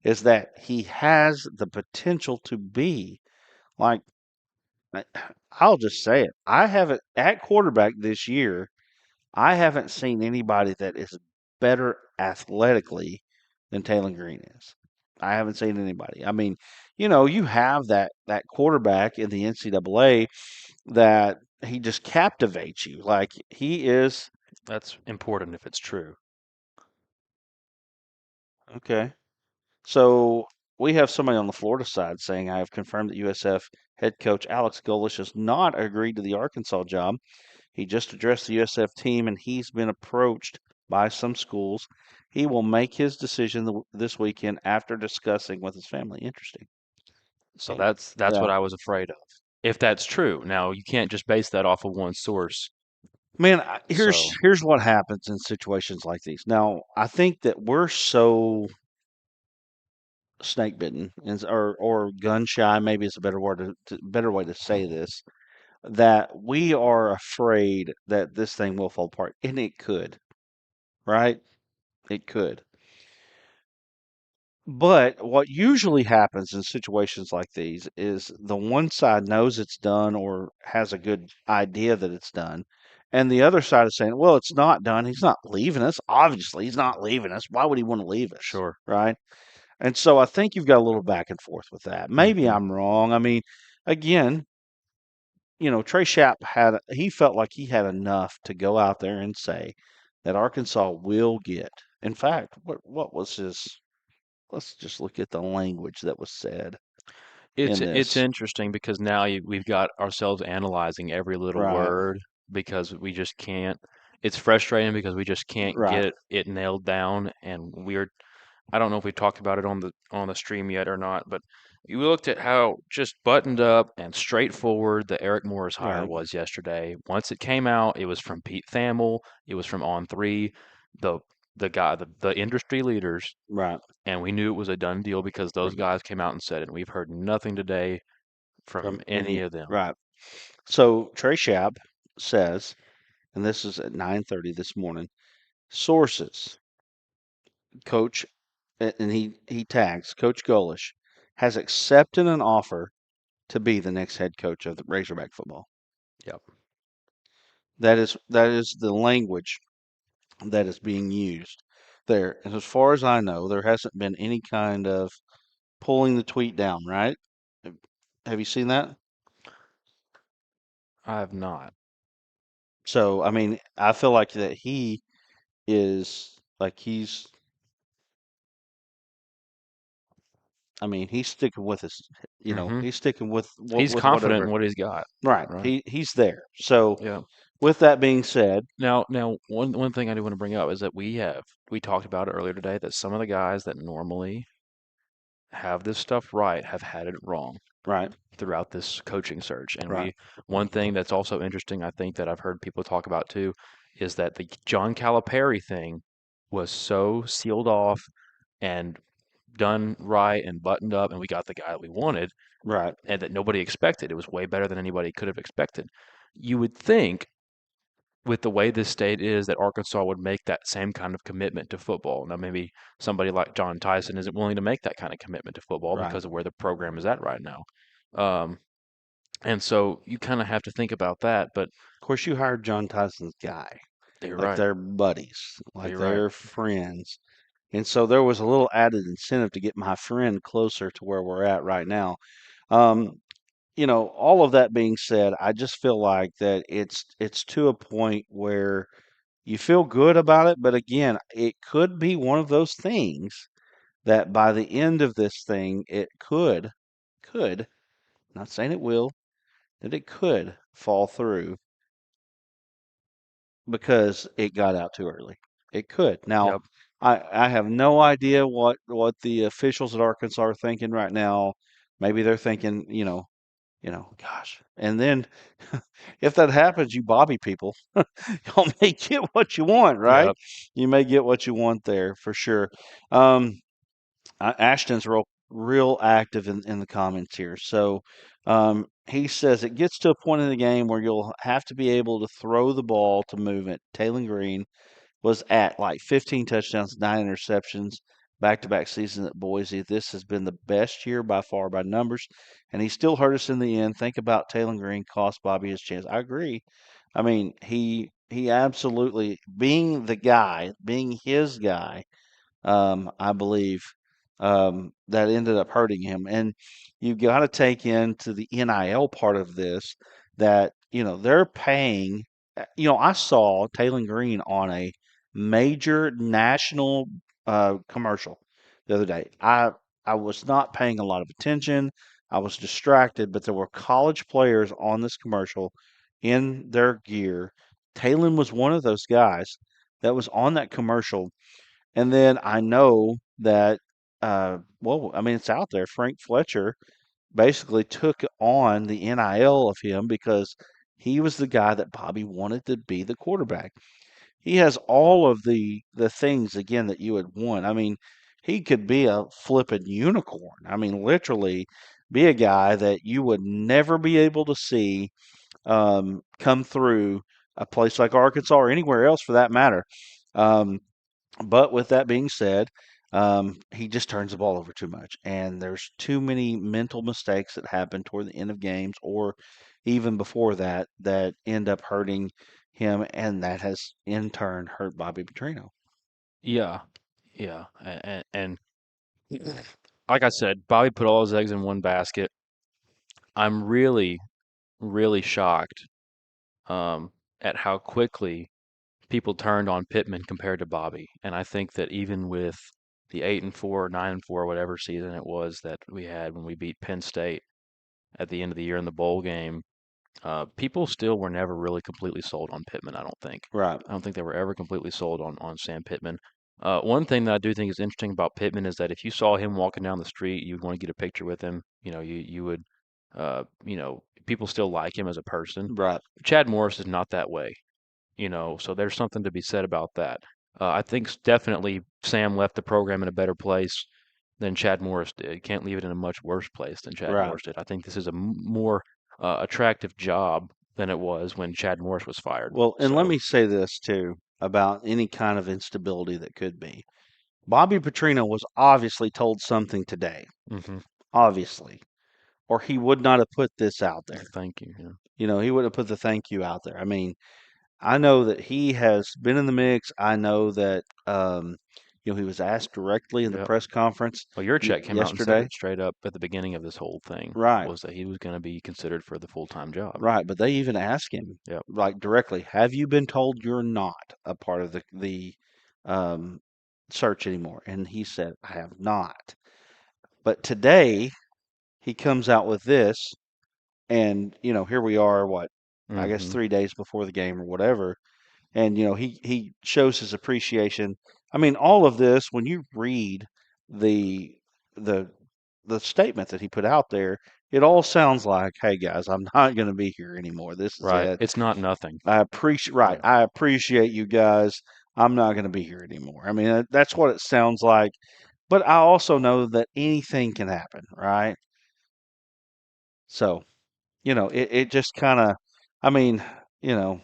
is that he has the potential to be like I- I'll just say it. I haven't at quarterback this year, I haven't seen anybody that is better athletically than Taylor Green is. I haven't seen anybody. I mean, you have that quarterback in the NCAA that he just captivates you. Like he is That's important if it's true. okay. So we have somebody on the Florida side saying, I have confirmed that USF head coach Alex Golesh has not agreed to the Arkansas job. He just addressed the USF team and he's been approached by some schools. He will make his decision this weekend after discussing with his family. Interesting. So And that's yeah, what I was afraid of. If that's true. Now, you can't just base that off of one source. man, here's So, here's what happens in situations like these. Now, I think that we're so snake bitten or gun shy, maybe is a better word better way to say this, that we are afraid that this thing will fall apart, and it could, right? It could. But what usually happens in situations like these is the one side knows it's done or has a good idea that it's done, and the other side is saying, "Well, it's not done. He's not leaving us. Obviously, he's not leaving us. Why would he want to leave us?" sure. Right? And so I think you've got a little back and forth with that. Maybe Hmm. I'm wrong. I mean, again, Trey Schapp he felt like he had enough to go out there and say that Arkansas will get. In fact, what was his? Let's just look at the language that was said in It's this. interesting because now we've got ourselves analyzing every little Right, word because we just can't. It's frustrating because we just can't right, get it nailed down, and we're I don't know if we talked about it on the stream yet or not, but you looked at how just buttoned up and straightforward the Eric Morris hire right, was yesterday. Once it came out, it was from Pete Thamel, it was from On Three, the the industry leaders, right. and we knew it was a done deal because those From guys came out and said it. And we've heard nothing today from from any any of them. right. So Trey Schapp says, and this is at 9:30 this morning. Sources, Coach, and he tags Coach Golesh has accepted an offer to be the next head coach of the Razorback football. Yep. That is the language that is being used there. And as far as I know, there hasn't been any kind of pulling the tweet down, right? Have have you seen that? I have not. So, I mean, I feel like that he is like he's sticking with Hmm. he's sticking with He's with confident in whatever. what he's got. Right. Right. He's there. So, Yeah. with that being said, Now, one thing I do want to bring up is that we talked about it earlier today that some of the guys that normally have this stuff right have had it wrong right, throughout this coaching search. And right, one thing that's also interesting, I think that I've heard people talk about too, is that the John Calipari thing was so sealed off and done right and buttoned up, and we got the guy that we wanted, right, and that nobody expected. It was way better than anybody could have expected. You would think with the way this state is that Arkansas would make that same kind of commitment to football. Now, maybe somebody like John Tyson isn't willing to make that kind of commitment to football right. because of where the program is at right now. Um, and so you kind of have to think about that. But Of course, you hired John Tyson's guy. you're Like right. they're buddies, like You're right. they're friends. And so there was a little added incentive to get my friend closer to where we're at right now. Um, all of that being said, I just feel like that it's to a point where you feel good about it, but again, it could be one of those things that by the end of this thing, it could, not saying it will, that it could fall through because it got out too early. It could. Now, Yep. I have no idea what the officials at Arkansas are thinking right now. Maybe they're thinking, gosh. And then if that happens, you Bobby people, y'all may get what you want, right? Yep. You may get what you want there for sure. Um, Ashton's real active in the comments here. So he says it gets to a point in the game where you'll have to be able to throw the ball to move it. Taylor Green was at like 15 touchdowns, 9 interceptions, back-to-back season at Boise. This has been the best year by far by numbers, and he still hurt us in the end. Think about Taylor Green cost Bobby his chance. I agree. I mean, he absolutely being the guy, being his guy, I believe, that ended up hurting him. And you got to take into the NIL part of this that, they're paying. I saw Taylor Green on a major national commercial the other day. I was not paying a lot of attention. I was distracted, but there were college players on this commercial in their gear. Taylor was one of those guys that was on that commercial, and then I know that, well, I mean, it's out there. Frank Fletcher basically took on the NIL of him because he was the guy that Bobby wanted to be the quarterback. He has all of the things again that you would want. I mean, he could be a flippin' unicorn. I mean, literally be a guy that you would never be able to see come through a place like Arkansas or anywhere else for that matter. Um, but with that being said, he just turns the ball over too much, and there's too many mental mistakes that happen toward the end of games, or even before that, that end up hurting him, and that has in turn hurt Bobby Petrino. Yeah. Yeah. And like I said, Bobby put all his eggs in one basket. I'm really, really shocked um, at how quickly people turned on Pittman compared to Bobby. And I think that even with the 8-4, 9-4, whatever season it was that we had when we beat Penn State at the end of the year in the bowl game, people still were never really completely sold on Pittman, I don't think. Right, I don't think they were ever completely sold on Sam Pittman. One thing that I do think is interesting about Pittman is that if you saw him walking down the street, you'd want to get a picture with him. You would, people still like him as a person. right. Chad Morris is not that way, so there's something to be said about that. I think definitely Sam left the program in a better place than Chad Morris did. Can't leave it in a much worse place than Chad Right. Morris did. I think this is a more attractive job than it was when Chad Morris was fired. Well, and let So, me say this too about any kind of instability that could be. Bobby Petrino was obviously told something today, hmm obviously, or he would not have put this out there. thank you. Yeah. He would have put the thank you out there. I mean, I know that he has been in the mix. I know that he was asked directly in the Yep. press conference Well, your check came out and said yesterday. it straight up at the beginning of this whole thing Right, was that he was going to be considered for the full-time job. right. But they even asked him Yep. like directly, "Have you been told you're not a part of the um, search anymore?" And he said, "I have not." But today he comes out with this, and here we are. What, I guess hmm 3 days before the game or whatever. And he shows his appreciation. I mean, all of this when you read the the the statement that he put out there, it all sounds like, "Hey guys, I'm not going to be here anymore. This is Right. it. It's not nothing. I appreciate right. Yeah. I appreciate you guys. I'm not going to be here anymore." I mean, that's what it sounds like. But I also know that anything can happen, right? So, it just kind of, I mean, you know,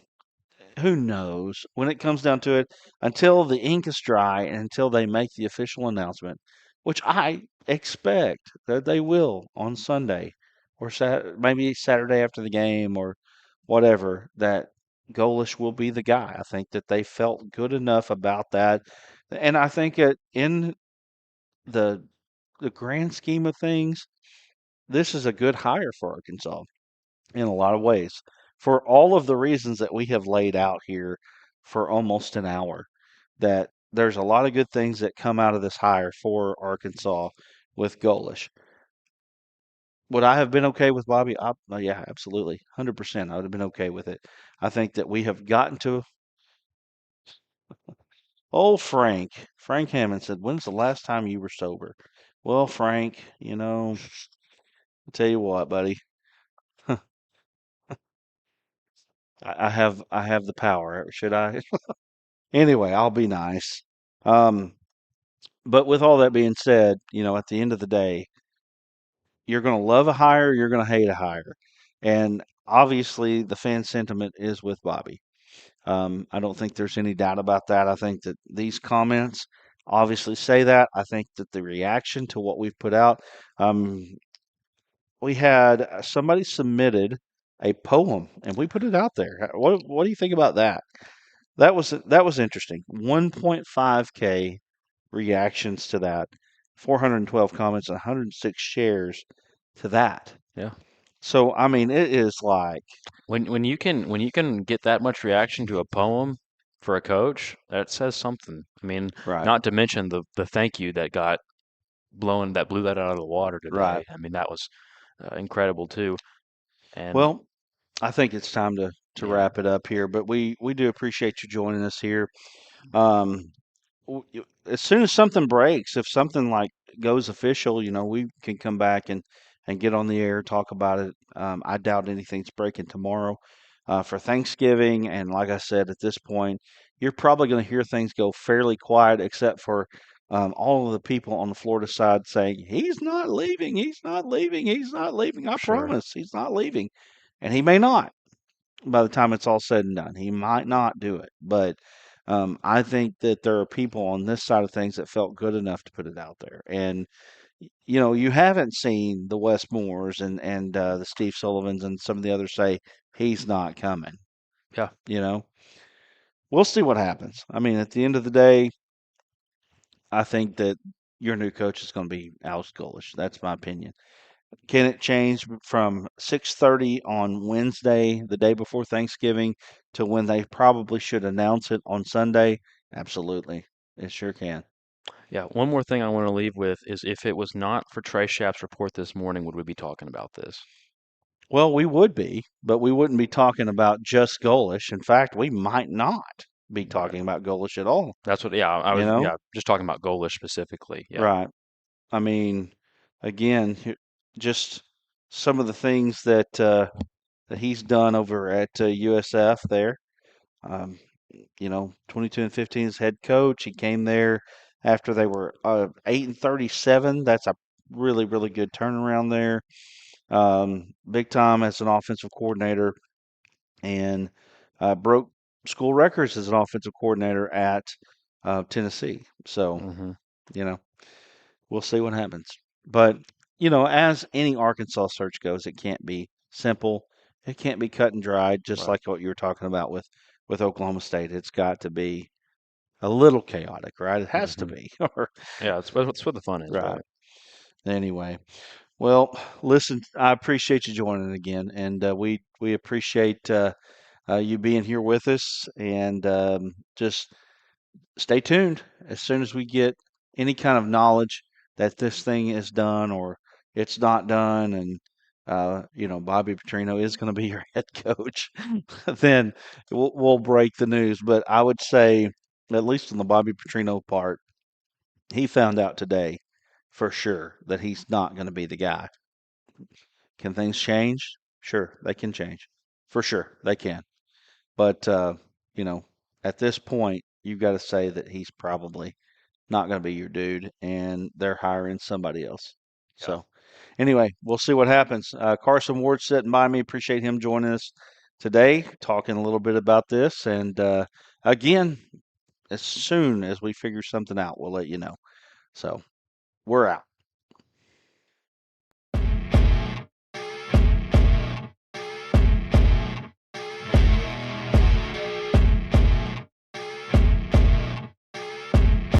who knows when it comes down to it, until the ink is dry and until they make the official announcement, which I expect that they will on Sunday or maybe Saturday after the game or whatever, that Golesh will be the guy. I think that they felt good enough about that, and I think that in the the grand scheme of things, this is a good hire for Arkansas in a lot of ways for all of the reasons that we have laid out here for almost an hour. That there's a lot of good things that come out of this hire for Arkansas with Golesh. Would I have been okay with Bobby? Yeah, absolutely. 100%. I would have been okay with it. I think that we have gotten to. Oh, Frank Hammond said, "When's the last time you were sober?" Well, Frank, I'll tell you what, buddy. I have the power. Should I? Anyway, I'll be nice. Um, but with all that being said, at the end of the day, you're going to love a hire, you're going to hate a hire, and obviously the fan sentiment is with Bobby. I don't think there's any doubt about that. I think that these comments obviously say that. I think that the reaction to what we've put out, um, we had somebody submitted a poem and we put it out there. What do you think about that? That was interesting. 1.5K reactions to that, 412 comments, and 106 shares to that. Yeah. So I mean, it is like When you can get that much reaction to a poem for a coach, that says something. I mean, right, not to mention the thank you that got blew that out of the water right. today. I mean, that was incredible too. And Well, I think it's time to yeah, wrap it up here, but we do appreciate you joining us here. Um, as soon as something breaks, if something like goes official, we can come back and get on the air, talk about it. I doubt anything's breaking tomorrow for Thanksgiving, and like I said, at this point, you're probably going to hear things go fairly quiet, except for all of the people on the Florida side saying he's not leaving, he's not leaving, he's not leaving. I sure. promise, he's not leaving, and he may not by the time it's all said and done. He might not do it, but I think that there are people on this side of things that felt good enough to put it out there. And you haven't seen the Wes Moores and the Steve Sullivans and some of the others say he's not coming. Yeah. You know, we'll see what happens. I mean, at the end of the day, I think that your new coach is going to be Alex Golesh. That's my opinion. Can it change from 6:30 on Wednesday, the day before Thanksgiving, to when they probably should announce it on Sunday? Absolutely. It sure can. Yeah. One more thing I want to leave with is if it was not for Trey Schapp's report this morning, would we be talking about this? Well, we would be, but we wouldn't be talking about just Golesh. In fact, we might not be Right. talking about Golesh at all, That's what, yeah, I you was, know? yeah, just talking about Golesh specifically. Yeah. Right. I mean, again, just some of the things that he's done over at USF there. Um, 22 and 15 as head coach. He came there after they were 8-37. That's a really, really good turnaround there. Big time as an offensive coordinator and broke school records as an offensive coordinator at Tennessee. So, Hmm. you know, we'll see what happens. But, as any Arkansas search goes, it can't be simple. It can't be cut and dried, just Right. like what you were talking about with Oklahoma State. It's got to be a little chaotic, right? It has to Hmm. be. Or Yeah, that's what the fun is, right. right? Anyway, well, listen, I appreciate you joining again, and we appreciate you being here with us, and just stay tuned. As soon as we get any kind of knowledge that this thing is done or it's not done, and Bobby Petrino is going to be your head coach, then we'll break the news. But I would say, at least on the Bobby Petrino part, he found out today for sure that he's not going to be the guy. Can things change? Sure, they can change. For sure, they can. But you know, at this point, you've got to say that he's probably not going to be your dude, and they're hiring somebody else. Yeah. So, anyway, we'll see what happens. Carson Ward sitting by me. Appreciate him joining us today, talking a little bit about this. And again, as soon as we figure something out, we'll let you know. So, we're out.